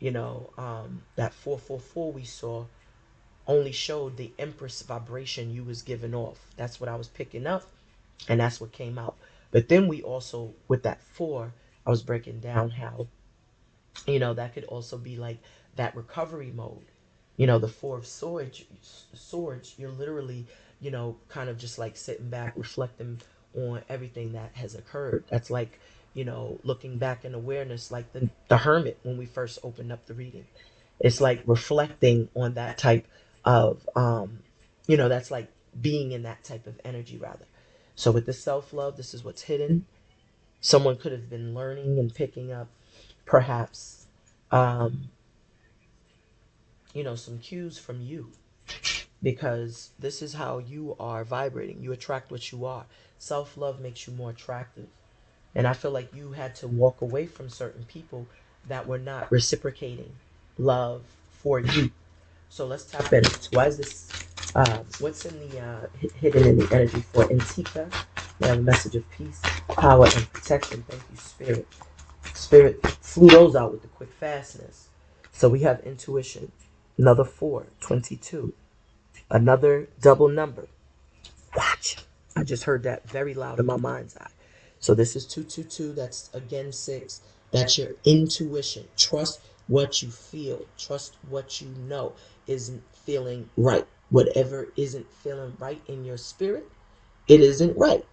that 444 we saw only showed the Empress vibration you was giving off. That's what I was picking up, and that's what came out. But then we also, with that 4, I was breaking down how, that could also be like that recovery mode. The 4 of swords, you're literally, kind of just like sitting back, reflecting on everything that has occurred. That's like, looking back in awareness, like the hermit when we first opened up the reading. It's like reflecting on that type of, that's like being in that type of energy, rather. So with the self-love, this is what's hidden. Someone could have been learning and picking up, perhaps, um, some cues from you, because this is how you are vibrating. You attract what you are. Self-love makes you more attractive. And I feel like you had to walk away from certain people that were not reciprocating love for you. So let's tap in. Why is this? What's in the hidden in the energy for Antika? We have a message of peace, power, and protection. Thank you, Spirit. Spirit flew those out with the quick fastness. So we have intuition. Another 4, 22. Another double number. Watch. I just heard that very loud in my mind's eye. So this is 222. That's again 6. That's your intuition. Trust what you feel. Trust what you know isn't feeling right. Whatever isn't feeling right in your spirit, it isn't right.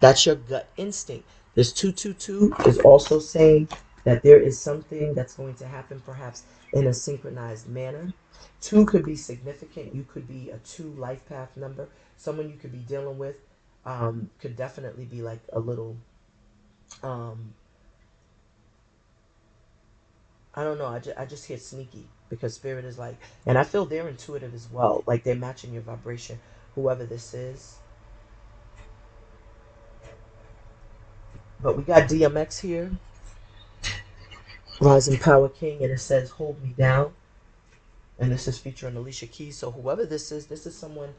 That's your gut instinct. This 222 is also saying that there is something that's going to happen, perhaps in a synchronized manner. 2 could be significant. You could be a 2 life path number. Someone you could be dealing with could definitely be like a little, um, I don't know. I just hear sneaky, because spirit is like, and I feel they're intuitive as well. Like they're matching your vibration whoever this is. But we got DMX here, Rising Power King, and it says "Hold Me Down," and this is featuring Alicia Keys. So whoever this is, this is someone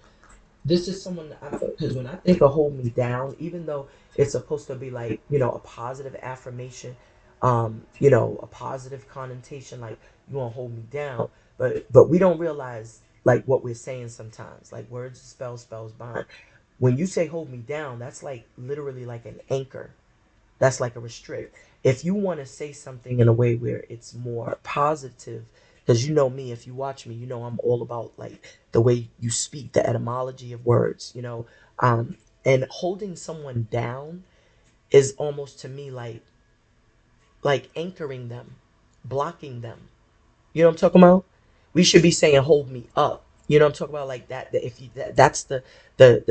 because when I think of "Hold Me Down," even though it's supposed to be like, a positive affirmation, a positive connotation, like you want to hold me down, but we don't realize like what we're saying sometimes. Like words spell, spells bind. When you say "hold me down," that's like literally like an anchor. That's like a restrict. If you want to say something in a way where it's more positive, because you know me, if you watch me, you know I'm all about like the way you speak, the etymology of words, and holding someone down is almost to me like anchoring them, blocking them. You know what I'm talking about? We should be saying "hold me up." You know what I'm talking about? Like that. If you that's the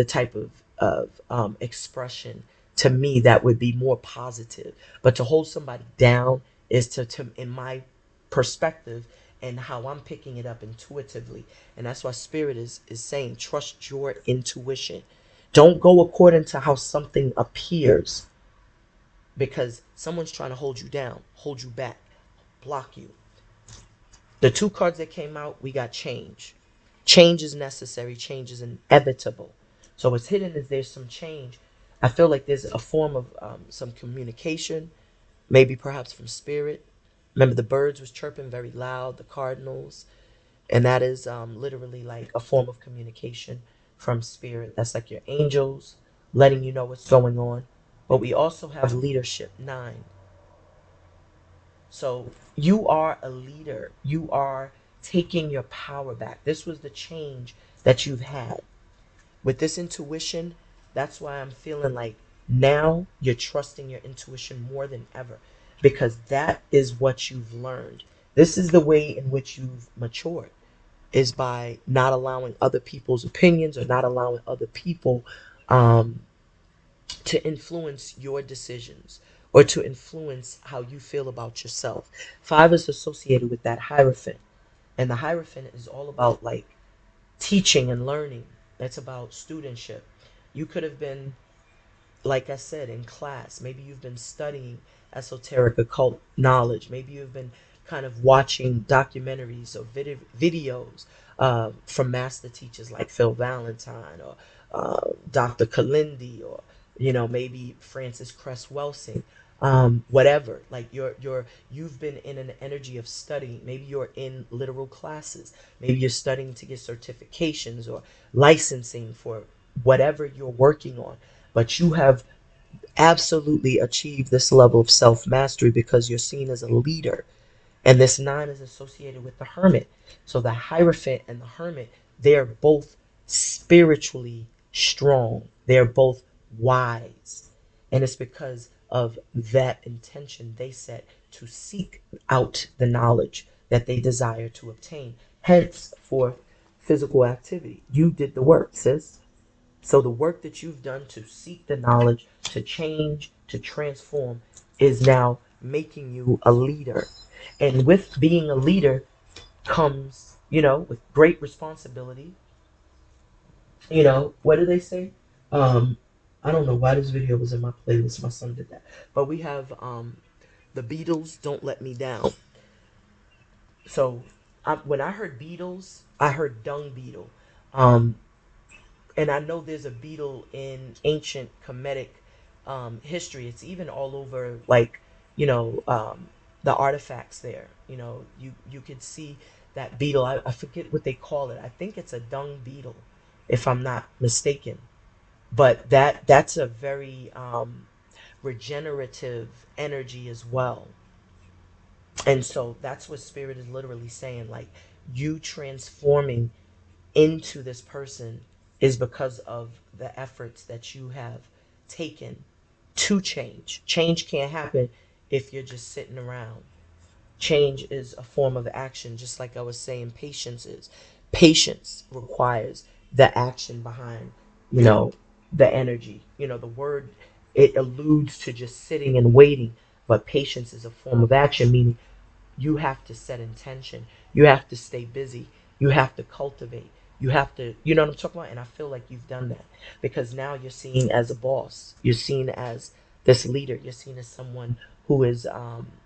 type of expression to me that would be more positive. But to hold somebody down is to in my perspective and how I'm picking it up intuitively, and that's why Spirit is saying trust your intuition. Don't go according to how something appears because someone's trying to hold you down, hold you back, block you. The two cards that came out, we got change. Change is necessary, change is inevitable. So what's hidden is there's some change. I feel like there's a form of some communication, maybe perhaps from spirit. Remember the birds was chirping very loud, the cardinals, and that is literally like a form of communication from spirit. That's like your angels letting you know what's going on. But we also have leadership, 9. So you are a leader. You are taking your power back. This was the change that you've had. With this intuition, that's why I'm feeling like now you're trusting your intuition more than ever because that is what you've learned. This is the way in which you've matured is by not allowing other people's opinions or not allowing other people um, to influence your decisions or to influence how you feel about yourself. 5 is associated with that Hierophant. And the Hierophant is all about like teaching and learning. That's about studentship. You could have been, like I said, in class. Maybe you've been studying esoteric occult knowledge. Maybe you've been kind of watching documentaries or videos from master teachers like Phil Valentine or Dr. Kalindi or maybe Francis Cress Welsing. Whatever, like you've been in an energy of studying. Maybe you're in literal classes. Maybe you're studying to get certifications or licensing for whatever you're working on, but you have absolutely achieved this level of self mastery because you're seen as a leader. And this 9 is associated with the Hermit. So the Hierophant and the Hermit, they're both spiritually strong, they're both wise. And it's because of that intention they set to seek out the knowledge that they desire to obtain. Hence, for physical activity, you did the work, sis. So the work that you've done to seek the knowledge, to change, to transform is now making you a leader. And with being a leader comes, with great responsibility. What do they say? Um, I don't know why this video was in my playlist. My son did that. But we have the Beatles, Don't Let Me Down. So when I heard Beatles, I heard dung beetle. Um, and I know there's a beetle in ancient Kemetic history. It's even all over, like the artifacts there. You could see that beetle. I forget what they call it. I think it's a dung beetle, if I'm not mistaken. But that's a very regenerative energy as well. And so that's what spirit is literally saying. Like you transforming into this person is because of the efforts that you have taken to change. Change can't happen if you're just sitting around. Change is a form of action, just like I was saying, patience is. Patience requires the action behind, the energy. The word, it alludes to just sitting and waiting, but patience is a form of action, meaning you have to set intention. You have to stay busy. You have to cultivate. You have to, you know what I'm talking about? And I feel like you've done that because now you're seen as a boss. You're seen as this leader. You're seen as someone who is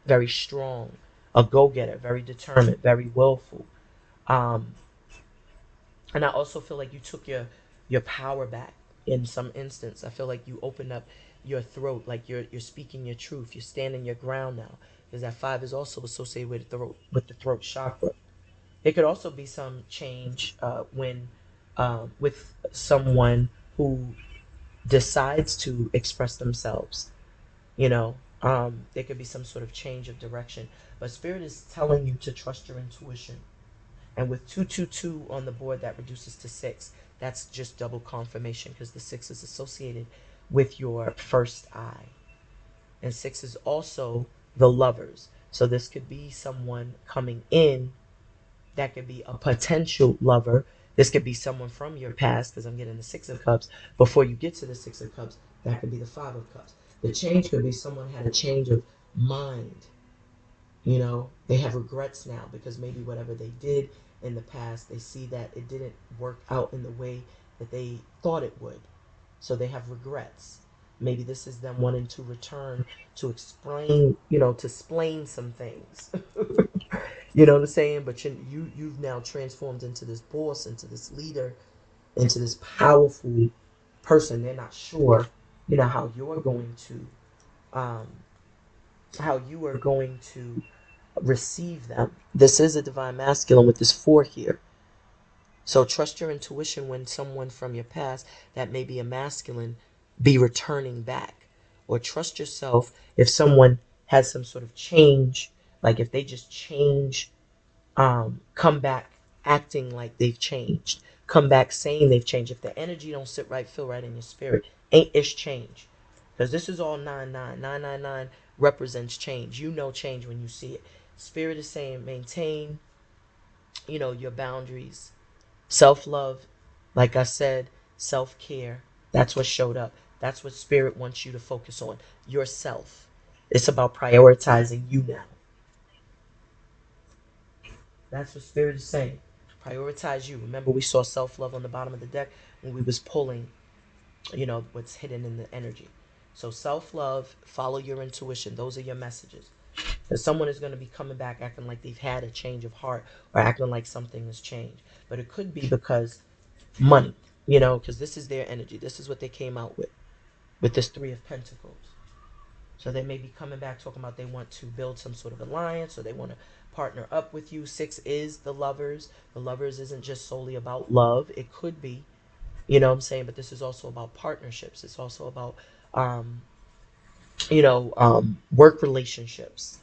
very strong, a go-getter, very determined, very willful. Um, and I also feel like you took your power back in some instance. I feel like you opened up your throat, like you're speaking your truth. You're standing your ground now, because that five is also associated with the throat chakra. It could also be some change when with someone who decides to express themselves. You know, there could be some sort of change of direction. But Spirit is telling you to trust your intuition. And with 222 on the board, that reduces to 6. That's just double confirmation because the 6 is associated with your first eye. And 6 is also the lovers. So this could be someone coming in that could be a potential lover. This could be someone from your past because I'm getting the 6 of Cups. Before you get to the 6 of Cups, that could be the 5 of Cups. The change could be someone had a change of mind. You know, they have regrets now because maybe whatever they did in the past, they see that it didn't work out in the way that they thought it would. So they have regrets. Maybe this is them wanting to return to explain, to explain some things. You know what I'm saying? But you've now transformed into this boss, into this leader, into this powerful person. They're not sure, how you're going to, um, how you are going to receive them. This is a divine masculine with this 4 here. So trust your intuition when someone from your past that may be a masculine be returning back. Or trust yourself if someone has some sort of change, like if they just change, come back acting like they've changed, come back saying they've changed. If the energy don't sit right, feel right in your spirit, ain't ish change. Because this is all 999 represents change. You know change when you see it. Spirit is saying maintain, your boundaries, self-love, like I said, self-care. That's what showed up. That's what spirit wants you to focus on. Yourself. It's about prioritizing you now. That's what spirit is saying. Prioritize you. Remember we saw self-love on the bottom of the deck when we was pulling, what's hidden in the energy. So self-love, follow your intuition. Those are your messages. Because someone is going to be coming back acting like they've had a change of heart or acting like something has changed. But it could be because money, because this is their energy. This is what they came out with this 3 of Pentacles. So they may be coming back talking about they want to build some sort of alliance or they want to partner up with you. 6 is the lovers. The lovers isn't just solely about love. It could be, what I'm saying, but this is also about partnerships. It's also about, work relationships.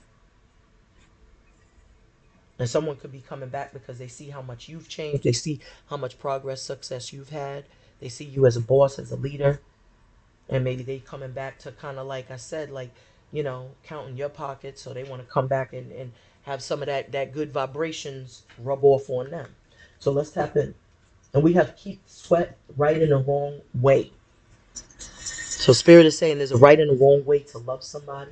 And someone could be coming back because they see how much you've changed. They see how much progress, success you've had. They see you as a boss, as a leader. And maybe they coming back to kind of, like I said, like, counting your pockets. So they want to come back and have some of that good vibrations rub off on them. So let's tap in. And we have keep sweat right in the wrong way. So spirit is saying there's a right and a wrong way to love somebody.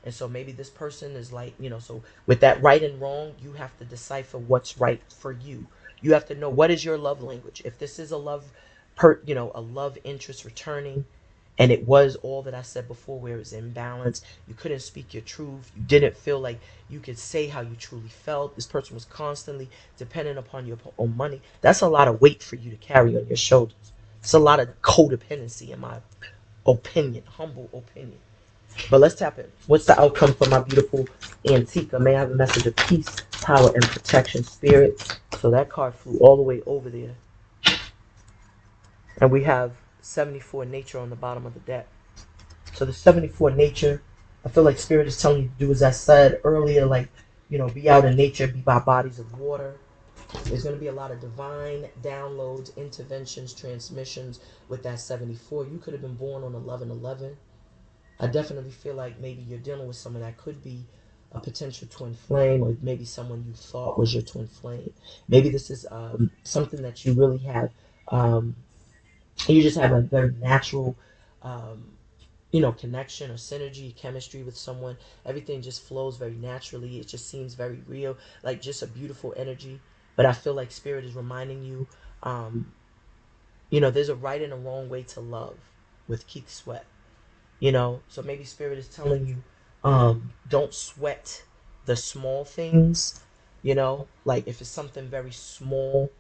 And so maybe this person is like, so with that right and wrong, you have to decipher what's right for you. You have to know what is your love language. If this is a a love interest returning, and it was all that I said before where it was imbalance, you couldn't speak your truth, you didn't feel like you could say how you truly felt, this person was constantly dependent upon your own money, that's a lot of weight for you to carry on your shoulders. It's a lot of codependency in my opinion, humble opinion. But let's tap in. What's the outcome for my beautiful Antica? May I have a message of peace, power, and protection, spirit? So that card flew all the way over there. And we have 74 nature on the bottom of the deck. So the 74 nature, I feel like spirit is telling you to do as I said earlier, like, be out in nature, be by bodies of water. There's going to be a lot of divine downloads, interventions, transmissions with that 74. You could have been born on 11/11. I definitely feel like maybe you're dealing with someone that could be a potential twin flame, or maybe someone you thought was your twin flame. Maybe this is something that you really have. Um, you just have a very natural, um, connection or synergy, chemistry with someone. Everything just flows very naturally. It just seems very real, like just a beautiful energy. But I feel like spirit is reminding you Um, there's a right and a wrong way to love with Keith Sweat. So maybe spirit is telling you, don't sweat the small things. Like if it's something very small.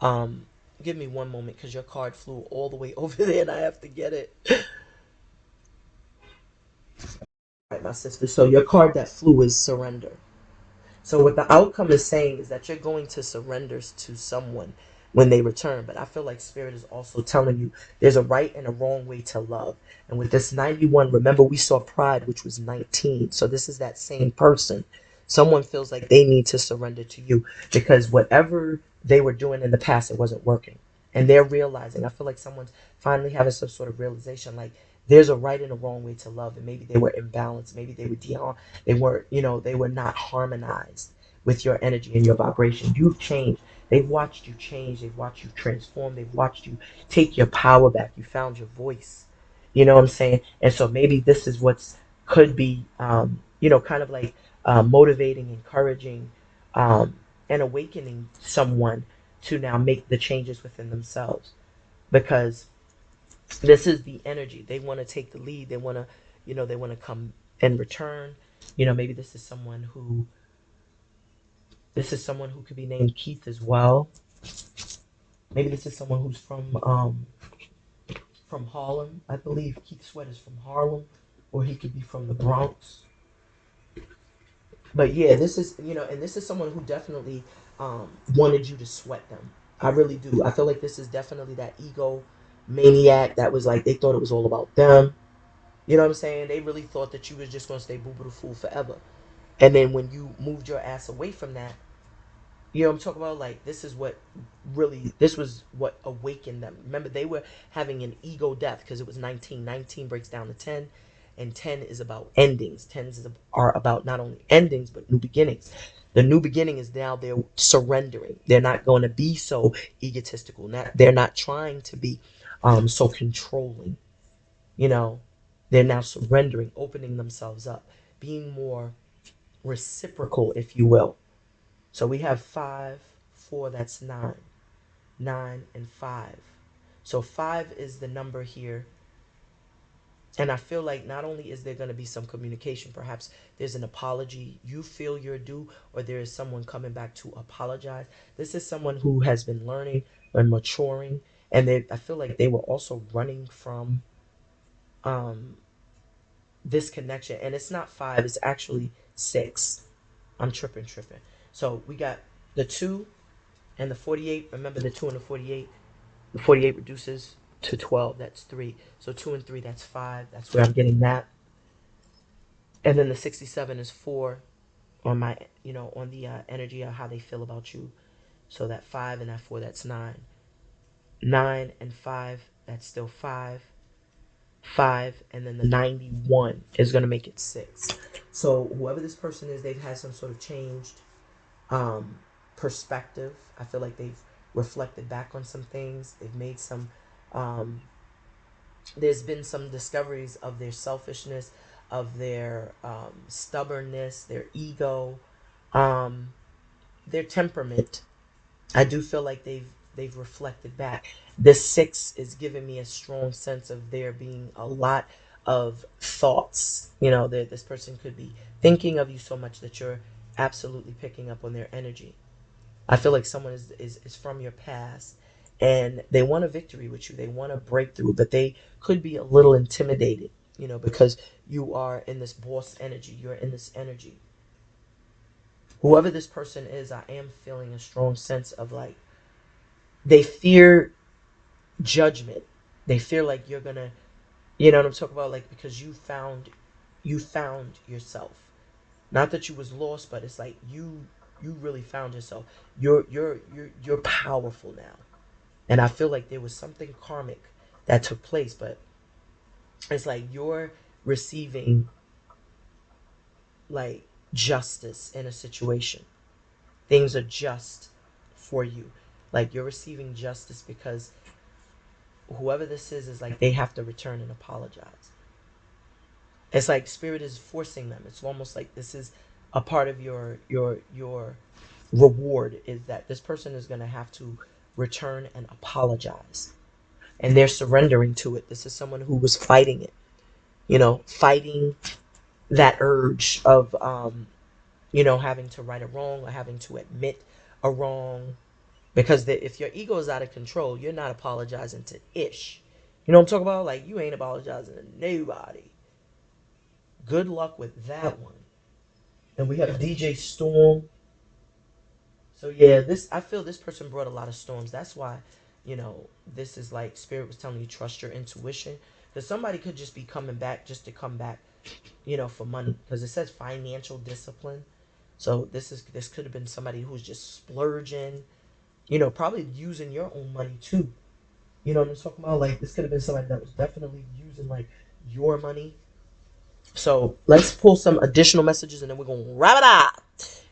Um, Give me one moment because your card flew all the way over there and I have to get it. Right, my sister. So your card that flew is surrender. So what the outcome is saying is that you're going to surrender to someone when they return. But I feel like spirit is also telling you there's a right and a wrong way to love. And with this 91, remember we saw pride, which was 19. So this is that same person. Someone feels like they need to surrender to you because whatever they were doing in the past, it wasn't working. And they're realizing, I feel like someone's finally having some sort of realization like there's a right and a wrong way to love. And maybe they were imbalanced. Maybe they were they weren't, they were not harmonized with your energy and your vibration. You've changed. They've watched you change. They've watched you transform. They've watched you take your power back. You found your voice. You know what I'm saying? And so maybe this is what's could be, kind of like motivating, encouraging, and awakening someone to now make the changes within themselves because this is the energy. They want to take the lead. They want to, they want to come and return. Maybe this is someone who could be named Keith as well. Maybe this is someone who's from Harlem. I believe Keith Sweat is from Harlem, or he could be from the Bronx. But yeah, and this is someone who definitely wanted you to sweat them. I really do. I feel like this is definitely that ego maniac that was like they thought it was all about them. You know what I'm saying? They really thought that you was just gonna stay boo boo the fool forever. And then when you moved your ass away from that, you know what I'm talking about? Like this was what awakened them. Remember, they were having an ego death because it was 19. 19 breaks down to 10, and 10 is about endings. 10s are about not only endings but new beginnings. The new beginning is now they're surrendering. They're not going to be so egotistical. They're not trying to be so controlling. You know, they're now surrendering, opening themselves up, being more reciprocal, if you will. So we have 5, 4, that's 9. 9 and 5. So 5 is the number here. And I feel like not only is there going to be some communication, perhaps there's an apology you feel you're due, or there is someone coming back to apologize. This is someone who has been learning and maturing. And I feel like they were also running from um, this connection. And it's not 5, it's actually 6. I'm tripping. So we got the 2 and the 48. Remember the 2 and the 48. The 48 reduces to 12. That's 3. So 2 and 3, that's 5. That's where I'm getting that. And then the 67 is 4 on my, on the energy of how they feel about you. So that 5 and that 4, that's 9. 9 and 5, that's still 5. 5, and then the 91 is going to make it 6. So whoever this person is, they've had some sort of changed um, perspective. I feel like they've reflected back on some things. They've made some. There's been some discoveries of their selfishness, of their stubbornness, their ego, um, their temperament. I do feel like they've reflected back. This 6 is giving me a strong sense of there being a lot of thoughts. That this person could be thinking of you so much that you're absolutely picking up on their energy. I feel like someone is from your past and they want a victory with you. They want a breakthrough, but they could be a little intimidated, because you are in this boss energy. You're in this energy. Whoever this person is, I am feeling a strong sense of like they fear judgment. They fear like you're gonna, you know what I'm talking about? Like because you found yourself. Not that you was lost, but it's like you really found yourself. You're powerful now. And I feel like there was something karmic that took place, but it's like you're receiving like justice in a situation. Things are just for you. Like you're receiving justice because whoever this is like they have to return and apologize. It's like spirit is forcing them. It's almost like this is a part of your reward is that this person is going to have to return and apologize. And they're surrendering to it. This is someone who was fighting it, fighting that urge of, having to right a wrong or having to admit a wrong. Because if your ego is out of control, you're not apologizing to ish. You know what I'm talking about? Like, you ain't apologizing to nobody. Good luck with that one. And we have DJ Storm. So yeah, I feel this person brought a lot of storms. That's why, this is like Spirit was telling you, trust your intuition. Because somebody could just be coming back just to come back, for money. Because it says financial discipline. So this could have been somebody who's just splurging, probably using your own money too. You know what I'm talking about? Like, this could have been somebody that was definitely using like your money. So let's pull some additional messages and then we're gonna wrap it up.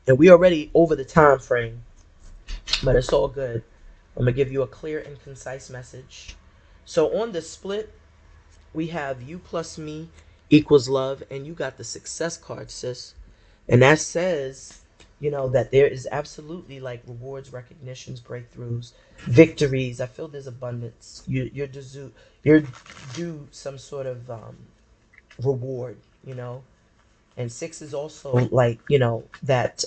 And we already over the time frame, but it's all good. I'm gonna give you a clear and concise message. So on the split, we have you plus me equals love, and you got the success card, sis. And that says, that there is absolutely like rewards, recognitions, breakthroughs, victories. I feel there's abundance. You're due some sort of reward, And six is also like, that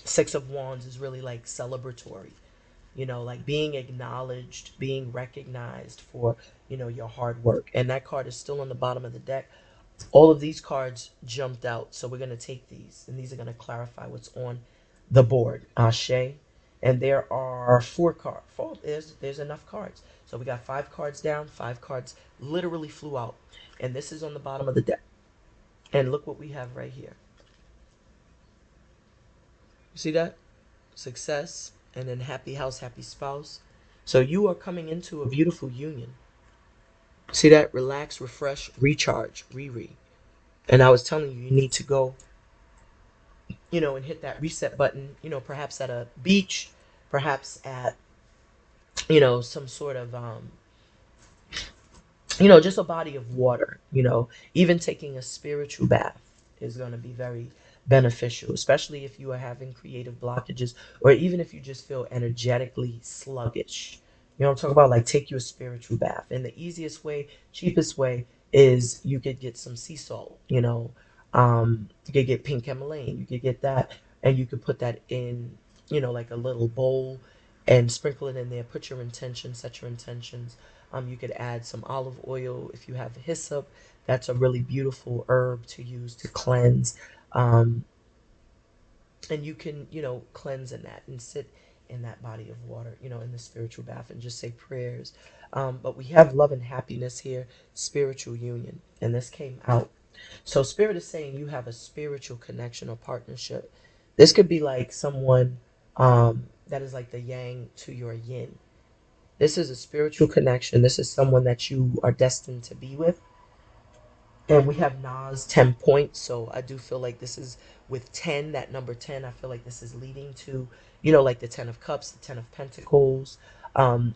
Six of Wands is really like celebratory, like being acknowledged, being recognized for, your hard work. And that card is still on the bottom of the deck. All of these cards jumped out, so we're going to take these, and these are going to clarify what's on the board. Ashe. And there are four cards. There's enough cards. So we got 5 cards down, 5 cards literally flew out. And this is on the bottom of the deck. And look what we have right here. You see that? Success, and then happy house, happy spouse. So you are coming into a beautiful union. See that? Relax, refresh, recharge, re. And I was telling you, you need to go, and hit that reset button, perhaps at a beach, perhaps at, some sort of, just a body of water, even taking a spiritual bath is going to be very beneficial, especially if you are having creative blockages or even if you just feel energetically sluggish. You know what I'm talking about? Like, take you a spiritual bath. And the easiest way, cheapest way is you could get some sea salt, you could get pink Himalayan, you could get that, and you could put that in, like a little bowl and sprinkle it in there, put your intention, set your intentions. You could add some olive oil if you have hyssop. That's a really beautiful herb to use to cleanse. Um, and you can, cleanse in that and sit in that body of water, in the spiritual bath and just say prayers. But we have love and happiness here, spiritual union. And this came out. So Spirit is saying you have a spiritual connection or partnership. This could be like someone that is like the yang to your yin. This is a spiritual connection. This is someone that you are destined to be with. And we have Nas 10 points. So I do feel like this is with 10, that number 10, I feel like this is leading to, like the 10 of Cups, the 10 of Pentacles,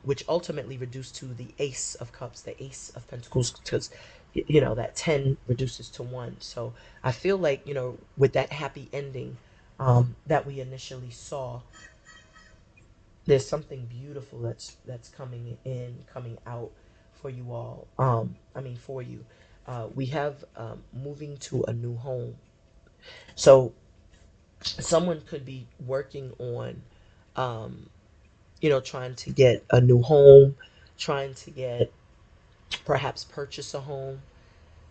which ultimately reduced to the Ace of Cups, the Ace of Pentacles, because, that 10 reduces to 1. So I feel like, with that happy ending that we initially saw, there's something beautiful that's coming out for you all. For you. We have moving to a new home. So someone could be working on, trying to get a new home, trying to get perhaps purchase a home.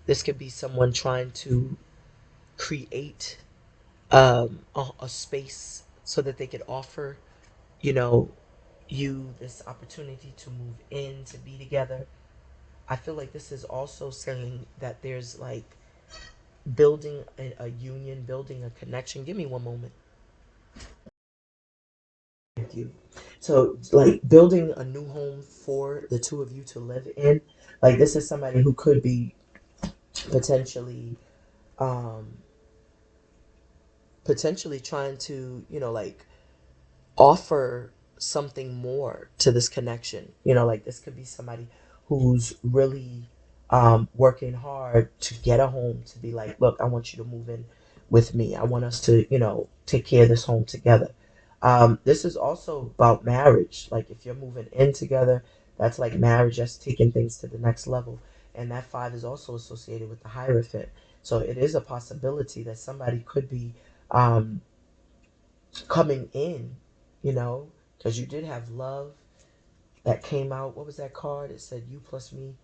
This could be someone trying to create a space so that they could offer, you know, you this opportunity to move in, to be together. I feel like this is also saying that there's like building a union, building a connection. Give me one moment. Thank you. So, like building a new home for the two of you to live in. Like, this is somebody who could be potentially, um, potentially trying to, like offer something more to this connection. Like this could be somebody who's really working hard to get a home, to be like, look, I want you to move in with me. I want us to, take care of this home together. This is also about marriage. Like if you're moving in together, that's like marriage. That's taking things to the next level. And that five is also associated with the Hierophant. So it is a possibility that somebody could be um, coming in, you know, because you did have love that came out. What was that card? It said you plus me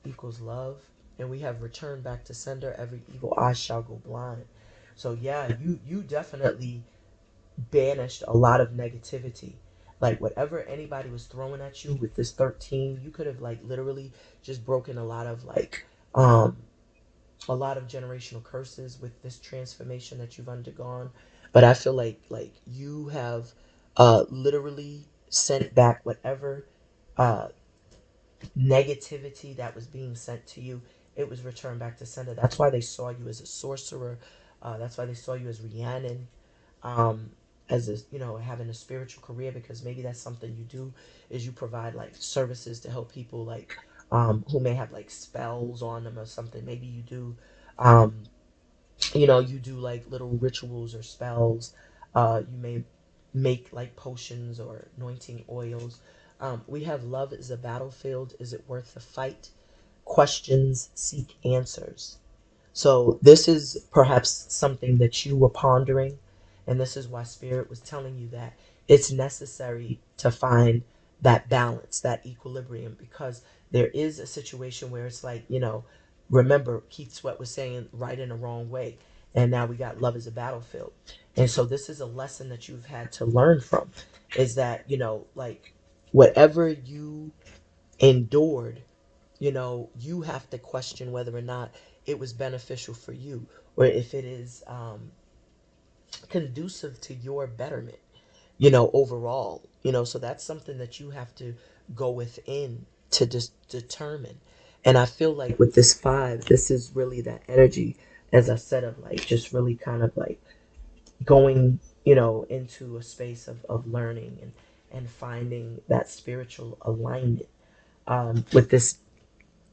equals love. And we have returned back to sender. Every evil eye shall go blind. So yeah, you definitely banished a lot of negativity. Like whatever anybody was throwing at you with this 13, you could have like literally just broken um a lot of generational curses with this transformation that you've undergone. But I feel like you have literally sent back whatever uh negativity that was being sent to you. It was returned back to sender. That's why they saw you as a sorcerer. That's why they saw you as Rhiannon, um, as a, you know, having a spiritual career, because maybe that's something you do, is you provide like services to help people like who may have like spells on them or something. Maybe you do um, you know, you do like little rituals or spells. You may make like potions or anointing oils. We have love is a battlefield. Is it worth the fight? Questions seek answers. So this is perhaps something that you were pondering, and this is why Spirit was telling you that it's necessary to find that balance, that equilibrium, because there is a situation where it's like, you know, remember Keith Sweat was saying right in the wrong way, and now we got love as a battlefield. And so this is a lesson that you've had to learn from, is that, you know, like whatever you endured, you know, you have to question whether or not it was beneficial for you, or if it is conducive to your betterment, you know, overall, you know. So that's something that you have to go within to just determine. And I feel like with this five, this is really that energy, as I said, of like just really kind of like going, you know, into a space of learning and finding that spiritual alignment. With this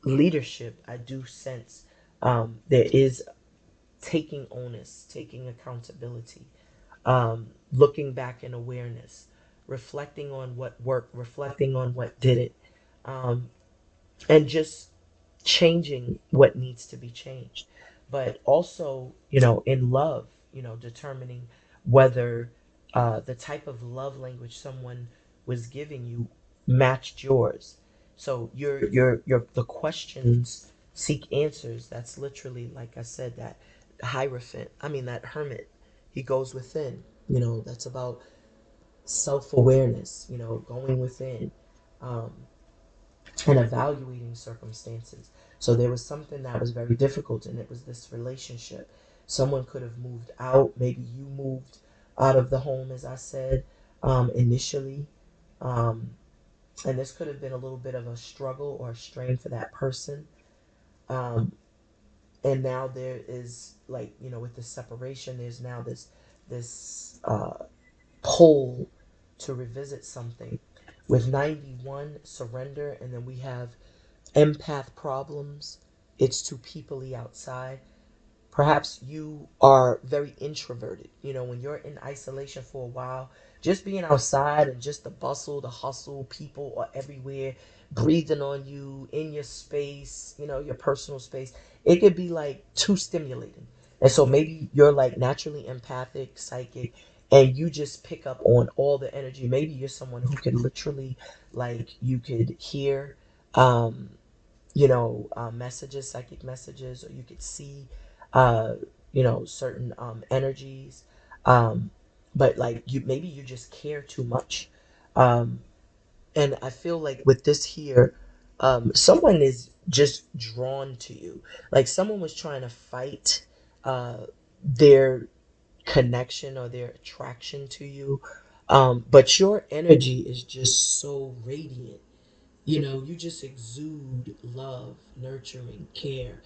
leadership, I do sense there is taking onus, taking accountability, looking back in awareness, reflecting on what worked, reflecting on what didn't, um, and just changing what needs to be changed. But also, you know, in love, you know, determining whether the type of love language someone was giving you matched yours. So your the questions seek answers. That's literally, like I said, that hierophant. I mean that hermit. He goes within. You know, that's about self awareness. You know, going within. Um, and evaluating circumstances. So there was something that was very difficult, and it was this relationship. Someone could have moved out. Maybe you moved out of the home, as I said initially. Um, and this could have been a little bit of a struggle or a strain for that person. Um, and now there is, like, you know, with the separation, there's now this pull to revisit something. With 91, surrender, and then we have empath problems. It's too peoply outside. Perhaps you are very introverted. You know, when you're in isolation for a while, just being outside and just the bustle, the hustle, people are everywhere, breathing on you, in your space, you know, your personal space. It could be like too stimulating. And so maybe you're like naturally empathic, psychic, and you just pick up on all the energy. Maybe you're someone who could literally, like, you could hear um, you know, messages, psychic messages, or you could see, uh, you know, certain energies. Um, but like you, maybe you just care too much. Um, and I feel like with this here, someone is just drawn to you. Like someone was trying to fight their connection or their attraction to you. But your energy is just so radiant. You know, you just exude love, nurturing, care,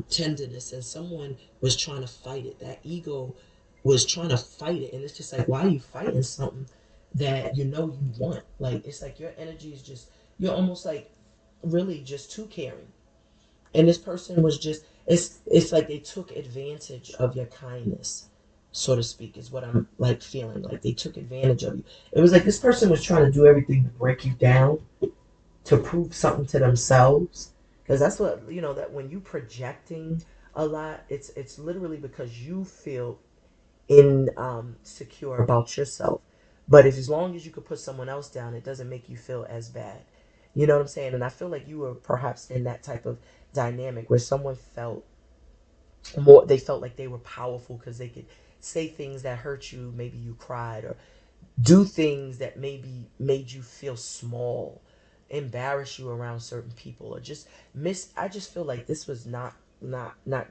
tenderness, and someone was trying to fight it. That ego was trying to fight it, and it's just like, why are you fighting something that you know you want? Like, it's like your energy is just, you're almost like really just too caring. And this person was just, it's like they took advantage of your kindness. so to speak, is what I'm like feeling. Like they took advantage of you. It was like this person was trying to do everything to break you down, to prove something to themselves. Because that's what, that when you projecting a lot, it's literally because you feel insecure about yourself. But if as long as you could put someone else down, it doesn't make you feel as bad. You know what I'm saying? And I feel like you were perhaps in that type of dynamic where someone felt more, they felt like they were powerful because they could say things that hurt you. Maybe you cried, or do things that maybe made you feel small, embarrass you around certain people, or just miss. I just feel like this was not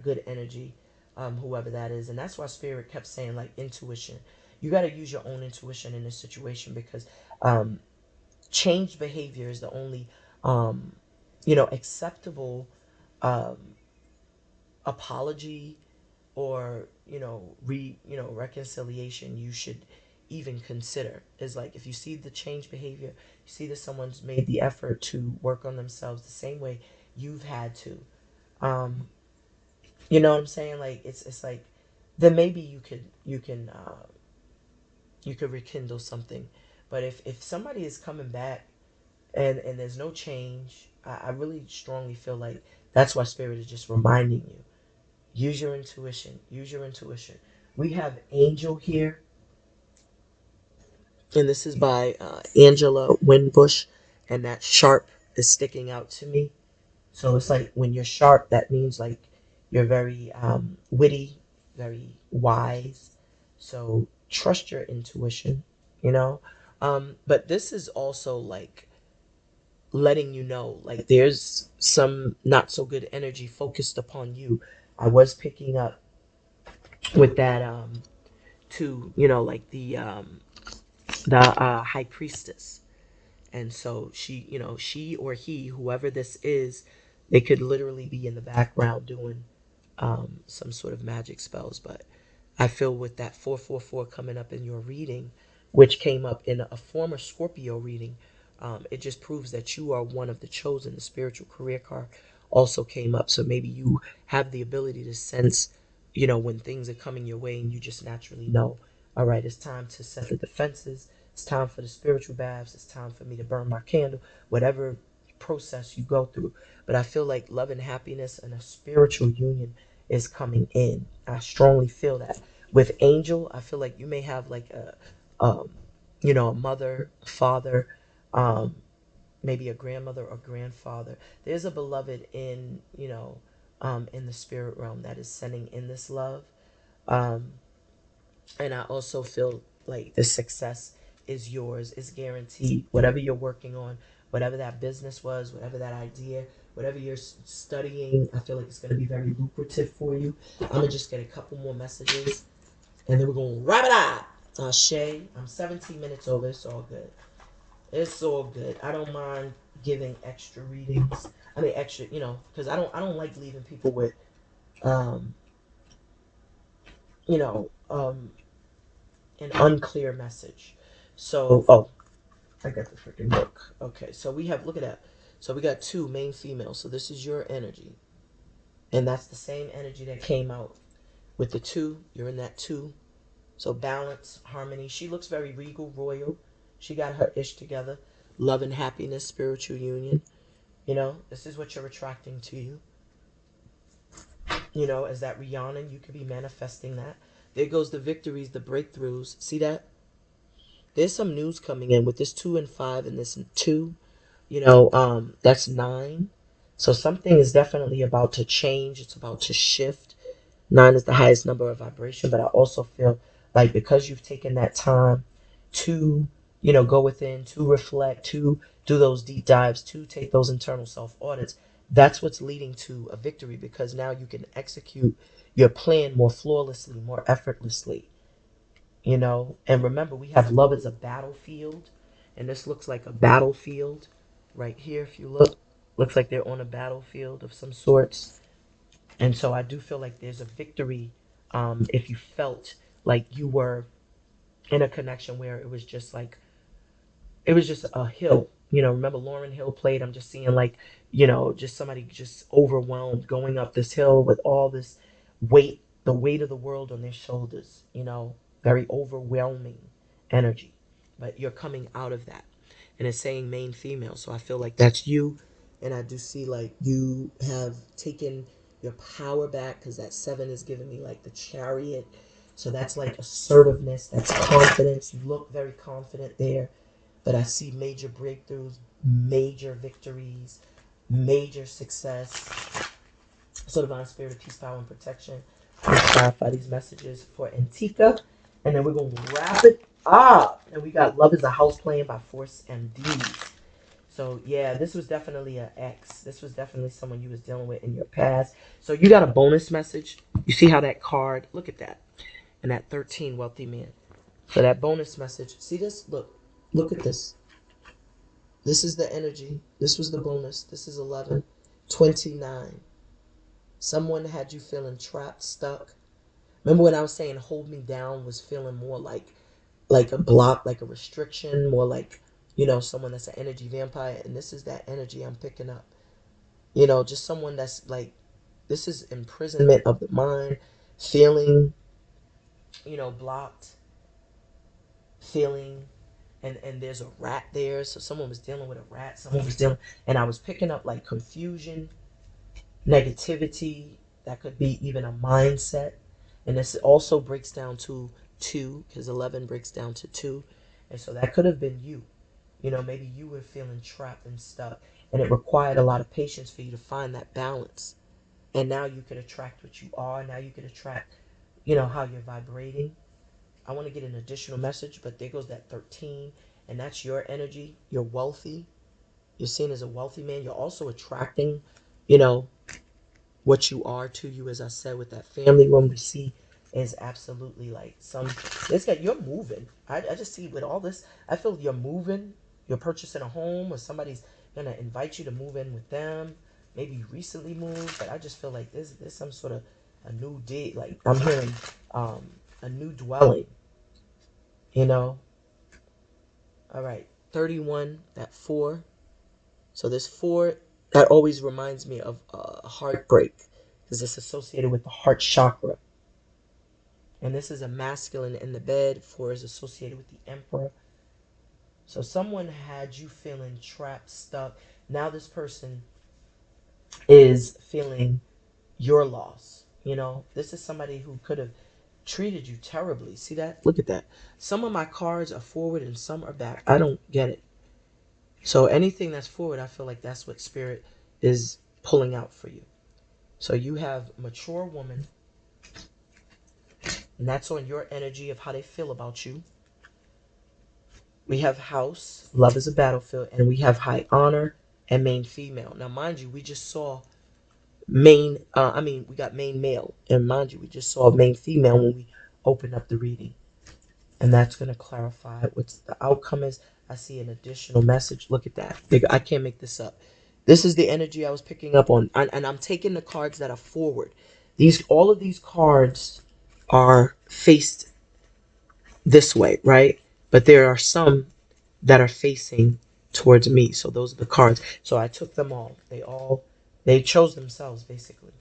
good energy, whoever that is. And that's why spirit kept saying, like, intuition. You got to use your own intuition in this situation, because um changed behavior is the only um acceptable um apology, or reconciliation you should even consider. Is like, if you see the change behavior, you see that someone's made the effort to work on themselves the same way you've had to. um you know what I'm saying? Like, it's like, then maybe you could rekindle something. But if somebody is coming back, and there's no change, I really strongly feel like that's why spirit is just reminding you. Use your intuition. Use your intuition. We have Angel here, and this is by Angela Winbush, and that sharp is sticking out to me. So it's like, when you're sharp, that means like you're very witty, very wise. So trust your intuition, you know. But this is also like letting you know, like, there's some not so good energy focused upon you. I was picking up with that to, like the high priestess. And so she, she or he, whoever this is, they could literally be in the background doing some sort of magic spells. But I feel with that 444 coming up in your reading, which came up in a former Scorpio reading, it just proves that you are one of the chosen. The spiritual career card also came up. So maybe you have the ability to sense, when things are coming your way, and you just naturally know, all right, it's time to set the defenses. It's time for the spiritual baths. It's time for me to burn my candle, whatever process you go through. But I feel like love and happiness and a spiritual union is coming in. I strongly feel that. With Angel, I feel like you may have like um, a mother, father, um, maybe a grandmother or grandfather. There's a beloved in the spirit realm that is sending in this love. Um, and I also feel like the success is yours, is guaranteed. Whatever you're working on, whatever that business was, whatever that idea, whatever you're studying, I feel like it's going to be very lucrative for you. I'm going to just get a couple more messages, and then we're going to wrap it up. Shay, I'm 17 minutes over. It's all good. It's all good. I don't mind giving extra readings. I mean, extra, because I don't like leaving people with, um, you know, um, an unclear message. So, oh, I got the freaking book. Okay, so we have, look at that. So we got two main females. So this is your energy. And that's the same energy that came out with the two. You're in that two. So balance, harmony. She looks very regal, royal. She got her ish together. Love and happiness, spiritual union. This is what you're attracting to you. As that Rihanna, you could be manifesting that. There goes the victories, the breakthroughs. See that? There's some news coming in with this 2 and 5 and this 2. That's 9. So something is definitely about to change. It's about to shift. 9 is the highest number of vibration, but I also feel like because you've taken that time to, go within, to reflect, to do those deep dives, to take those internal self audits, that's what's leading to a victory, because now you can execute your plan more flawlessly, more effortlessly. And remember, we have love as a battlefield, and this looks like a battlefield right here. If you look, looks like they're on a battlefield of some sorts. And so I do feel like there's a victory, if you felt like you were in a connection where it was just a hill. Remember Lauren Hill played? I'm just seeing like, just somebody just overwhelmed going up this hill with all this weight, the weight of the world on their shoulders, very overwhelming energy. But you're coming out of that. And it's saying main female. So I feel like that's you. And I do see like you have taken your power back, because that 7 is giving me like the chariot. So that's like assertiveness, that's confidence. You look very confident there. But I see major breakthroughs, major victories, major success. So divine spirit of peace, power, and protection. Let's clarify these messages for Antika. And then we're going to wrap it up. And we got Love is a House Playing by Force MDs. So yeah, this was definitely an ex. This was definitely someone you was dealing with in your past. So you got a bonus message. You see how that card, look at that. And that 13, wealthy man. So that bonus message, see this? Look at this. This is the energy. This was the bonus. This is 11. 29. Someone had you feeling trapped, stuck. Remember when I was saying hold me down was feeling more like a block, like a restriction, more like, someone that's an energy vampire. And this is that energy I'm picking up. Just someone that's like, this is imprisonment of the mind, feeling, blocked, feeling, and there's a rat there. So someone was dealing with a rat, someone was dealing, and I was picking up like confusion, negativity. That could be even a mindset. And this also breaks down to 2, because 11 breaks down to 2. And so that could have been you. Maybe you were feeling trapped and stuck, and it required a lot of patience for you to find that balance. And now you could attract what you are. Now you could attract, how you're vibrating. I want to get an additional message, but there goes that 13, and that's your energy. You're wealthy. You're seen as a wealthy man. You're also attracting, you know, what you are to you, as I said, with that family room. We see is absolutely like this guy, you're moving. I just see with all this, I feel you're moving. You're purchasing a home, or somebody's gonna invite you to move in with them. Maybe you recently moved, but I just feel like there's some sort of a new day. Like I'm hearing um, a new dwelling. You know. All right, 31. That 4. So this 4, that always reminds me of heartbreak, because it's associated with the heart chakra. And this is a masculine in the bed. 4 is associated with the emperor. So someone had you feeling trapped, stuck. Now this person is feeling your loss. This is somebody who could have treated you terribly. See that? Look at that. Some of my cards are forward and some are back. I don't get it. So anything that's forward, I feel like that's what spirit is pulling out for you. So you have mature woman, and that's on your energy of how they feel about you. We have house, love is a battlefield, and we have high honor and main female. Now, mind you, we just saw we got main male, and mind you, we just saw main female when we opened up the reading. And that's going to clarify what the outcome is. I see an additional message. Look at that. I can't make this up. This is the energy I was picking up on, and I'm taking the cards that are forward. All of these cards are faced this way, right? But there are some that are facing towards me. So those are the cards. So I took them all. They chose themselves basically.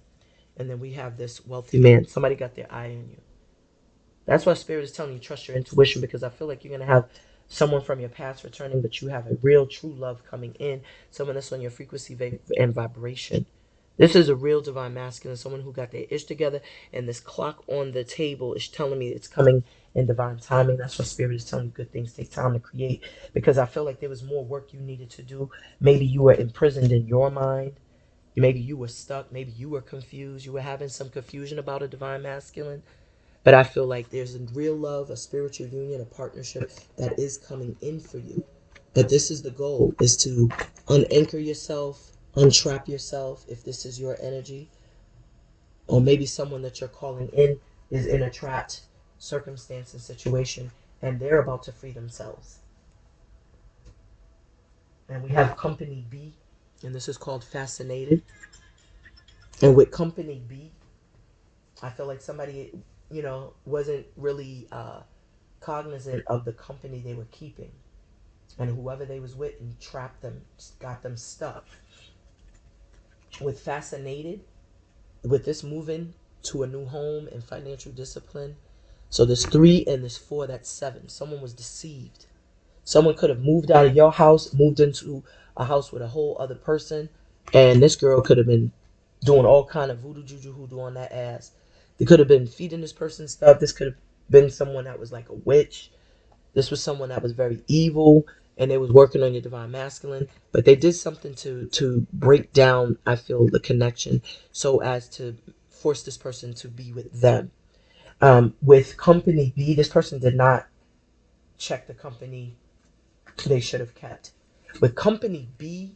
And then we have this wealthy man. Somebody got their eye on you. That's why spirit is telling you trust your intuition, because I feel like you're gonna have someone from your past returning, but you have a real true love coming in. Someone that's on your frequency and vibration. This is a real divine masculine, someone who got their ish together, and this clock on the table is telling me it's coming in divine timing. That's why spirit is telling you good things take time to create, because I feel like there was more work you needed to do. Maybe you were imprisoned in your mind. Maybe you were stuck. Maybe you were confused. You were having some confusion about a divine masculine. But I feel like there's a real love, a spiritual union, a partnership that is coming in for you. But this is the goal, is to unanchor yourself, untrap yourself if this is your energy. Or maybe someone that you're calling in is in a trapped circumstance and situation, and they're about to free themselves. And we have company B, and this is called fascinated. And with company B, I feel like somebody, wasn't really cognizant of the company they were keeping, and whoever they was with and trapped them, got them stuck. With fascinated, with this moving, to a new home and financial discipline. So there's 3 and there's 4, that's 7. Someone was deceived. Someone could have moved out of your house, moved into a house with a whole other person, and this girl could have been doing all kind of voodoo juju hoodoo on that ass. They could have been feeding this person stuff. This could have been someone that was like a witch. This was someone that was very evil, and they was working on your divine masculine. But they did something to break down, I feel, the connection, so as to force this person to be with them. With company B, this person did not check the company they should have kept. With company B,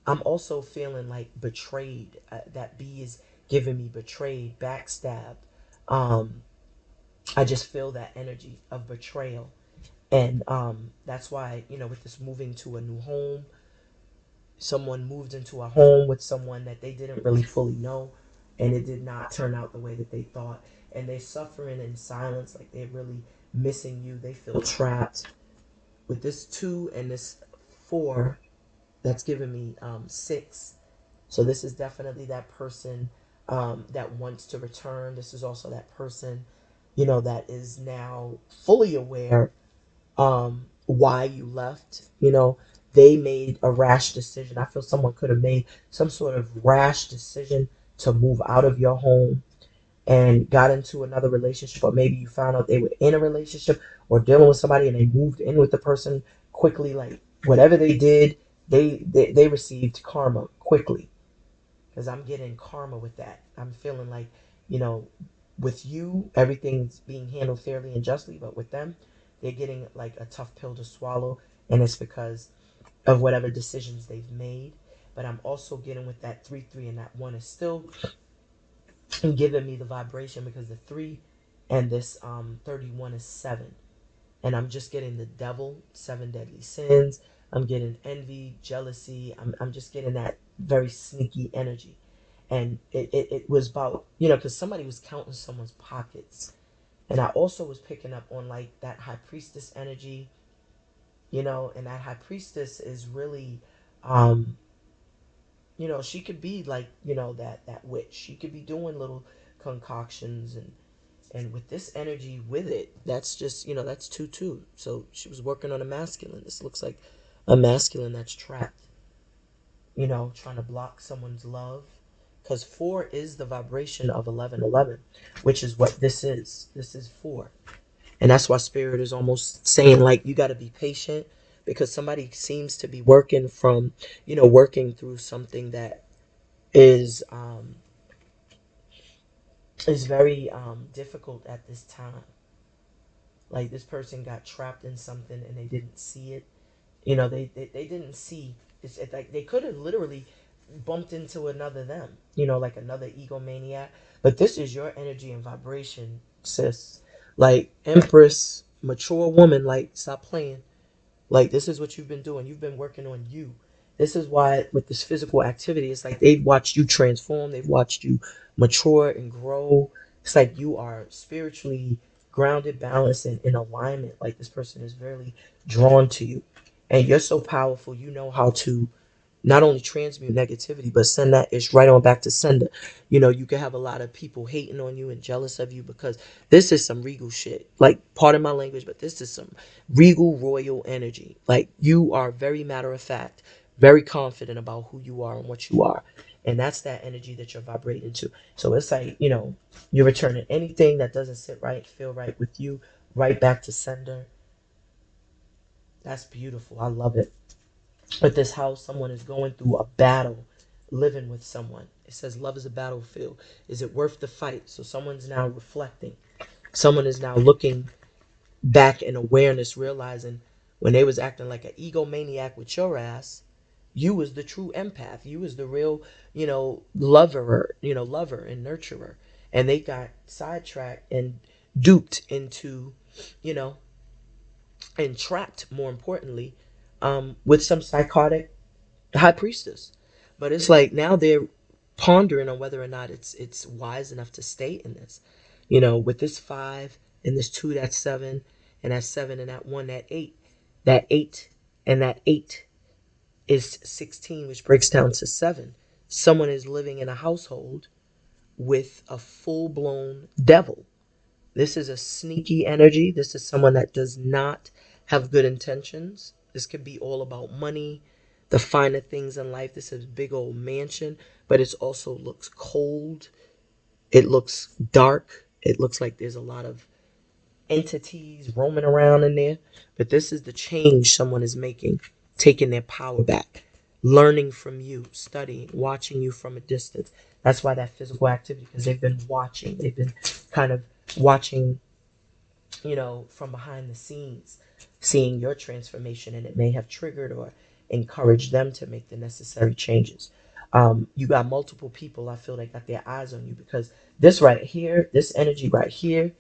I'm also feeling like betrayed. That B is giving me betrayed, backstab. Um, I just feel that energy of betrayal. And that's why, with this moving to a new home, someone moved into a home with someone that they didn't really fully know, and it did not turn out the way that they thought. And they're suffering in silence, like they're really missing you. They feel trapped. With this 2 and this 4, that's giving me 6. So this is definitely that person that wants to return. This is also that person, that is now fully aware why you left. They made a rash decision. I feel someone could have made some sort of rash decision to move out of your home and got into another relationship, or maybe you found out they were in a relationship or dealing with somebody and they moved in with the person quickly. Like whatever they did, they received karma quickly, because I'm getting karma with that. I'm feeling like, you know, with you, everything's being handled fairly and justly, but with them, they're getting like a tough pill to swallow, and it's because of whatever decisions they've made. But I'm also getting with that 3-3, and that 1 is still giving me the vibration, because the 3 and this 31 is 7. And I'm just getting the devil, 7 deadly sins. I'm getting envy, jealousy. I'm just getting that very sneaky energy. And it was about, because somebody was counting someone's pockets. And I also was picking up on like that high priestess energy, and that high priestess is really, um, she could be like, that witch. She could be doing little concoctions, and with this energy with it, that's just, that's 2-2. So she was working on a masculine. This looks like a masculine that's trapped, trying to block someone's love. Because 4 is the vibration of 1111, which is what this is. This is 4. And that's why Spirit is almost saying, like, you got to be patient, because somebody seems to be working through something that is very difficult at this time. Like this person got trapped in something and they didn't see it. They didn't see. It's like they could have literally bumped into another them, like another egomaniac. But this is your energy and vibration, sis. Like Empress, mature woman, like stop playing. Like this is what you've been doing. You've been working on you. This is why with this physical activity, it's like they've watched you transform. They've watched you mature and grow. It's like you are spiritually grounded, balanced, and in alignment. Like this person is very drawn to you. And you're so powerful. You know how to not only transmute negativity, but send that ish right on back to sender. You can have a lot of people hating on you and jealous of you, because this is some regal shit. Like, pardon my language, but this is some regal royal energy. Like, you are very matter of fact, very confident about who you are and what you are. And that's that energy that you're vibrating to. So it's like, you're returning anything that doesn't sit right, feel right with you, right back to sender. That's beautiful. I love it. With this house, someone is going through a battle living with someone. It says love is a battlefield. Is it worth the fight? So someone's now reflecting. Someone is now looking back in awareness, realizing when they was acting like an egomaniac with your ass, you was the true empath. You was the real, lover and nurturer. And they got sidetracked and duped into, you know, and trapped, more importantly, with some psychotic high priestess. But it's like now they're pondering on whether or not it's wise enough to stay in this. With this 5 and this 2, that's 7, and that 7 and that 1, that 8. That 8 and that 8 is 16, which breaks down to 7. Someone is living in a household with a full-blown devil. This is a sneaky energy. This is someone that does not have good intentions. This could be all about money, the finer things in life. This is a big old mansion, but it also looks cold. It looks dark. It looks like there's a lot of entities roaming around in there. But this is the change someone is making, taking their power back, learning from you, studying, watching you from a distance. That's why that physical activity, because they've been watching. They've been kind of watching, from behind the scenes, seeing your transformation, and it may have triggered or encouraged them to make the necessary changes. You got multiple people, I feel, they got their eyes on you, because this right here, this energy right here,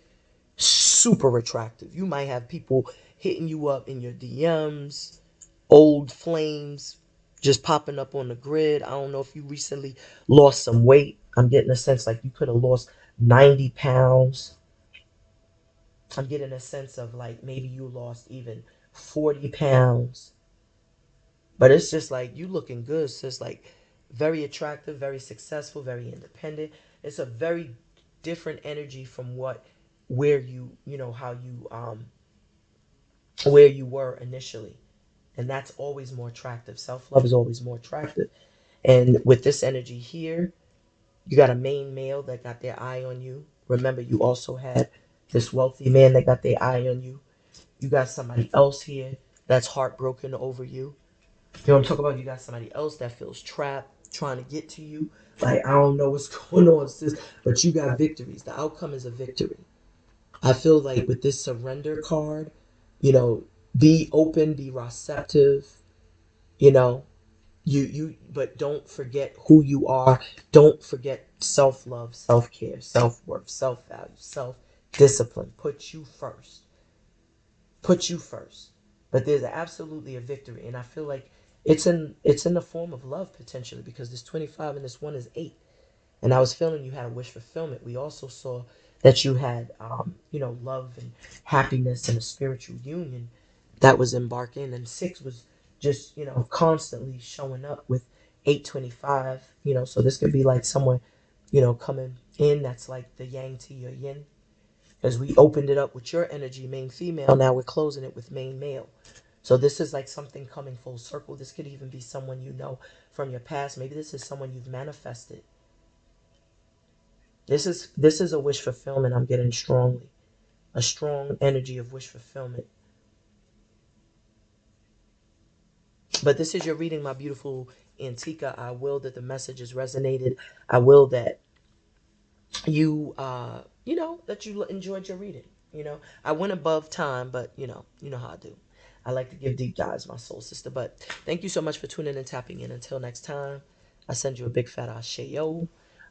super attractive. You might have people hitting you up in your DMs, old flames just popping up on the grid. I don't know if you recently lost some weight. I'm getting a sense like you could have lost 90 pounds. I'm getting a sense of like maybe you lost even 40 pounds. But it's just like you looking good. So it's like very attractive, very successful, very independent. It's a very different energy from where how you where you were initially. And that's always more attractive. Self-love is always more attractive. And with this energy here, you got a main male that got their eye on you. Remember, you also had this wealthy man that got their eye on you. You got somebody else here that's heartbroken over you. You know what I'm talking about? You got somebody else that feels trapped, trying to get to you. Like, I don't know what's going on, sis, but you got victories. The outcome is a victory. I feel like with this surrender card, you know, be open, be receptive, you know, but don't forget who you are. Don't forget self-love, self-care, self-worth, self-value, self-discipline. Put you first. Put you first. But there's absolutely a victory, and I feel like it's in the form of love potentially, because this 25 and this one is 8. And I was feeling you had a wish fulfillment. We also saw that you had love and happiness and a spiritual union that was embarking, and 6 was just constantly showing up with 825. So this could be like someone coming in that's like the yang to your yin, as we opened it up with your energy, main female. Now we're closing it with main male. So this is like something coming full circle. This could even be someone you know from your past. Maybe this is someone you've manifested. This is a wish fulfillment I'm getting strongly. A strong energy of wish fulfillment. But this is your reading, my beautiful Antica. I will that the messages resonated. I will that that you enjoyed your reading. I went above time, but you know how I do. I like to give deep dives, my soul sister. But thank you so much for tuning and tapping in. Until next time, I send you a big fat ashayo.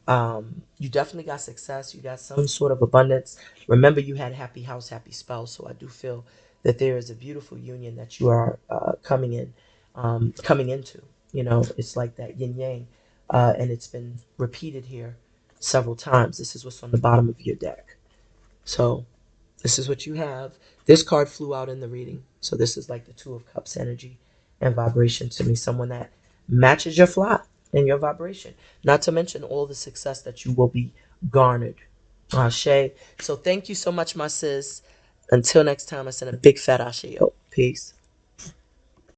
You definitely got success. You got some sort of abundance. Remember, you had happy house, happy spouse. So I do feel that there is a beautiful union that you are coming into. It's like that yin yang, and it's been repeated here several times. This is what's on the bottom of your deck. So this is what you have. This card flew out in the reading. So this is like the Two of Cups energy and vibration to me. Someone that matches your fly and your vibration. Not to mention all the success that you will be garnered. Ashe. So thank you so much, my sis. Until next time, I send a big fat ashe. Peace.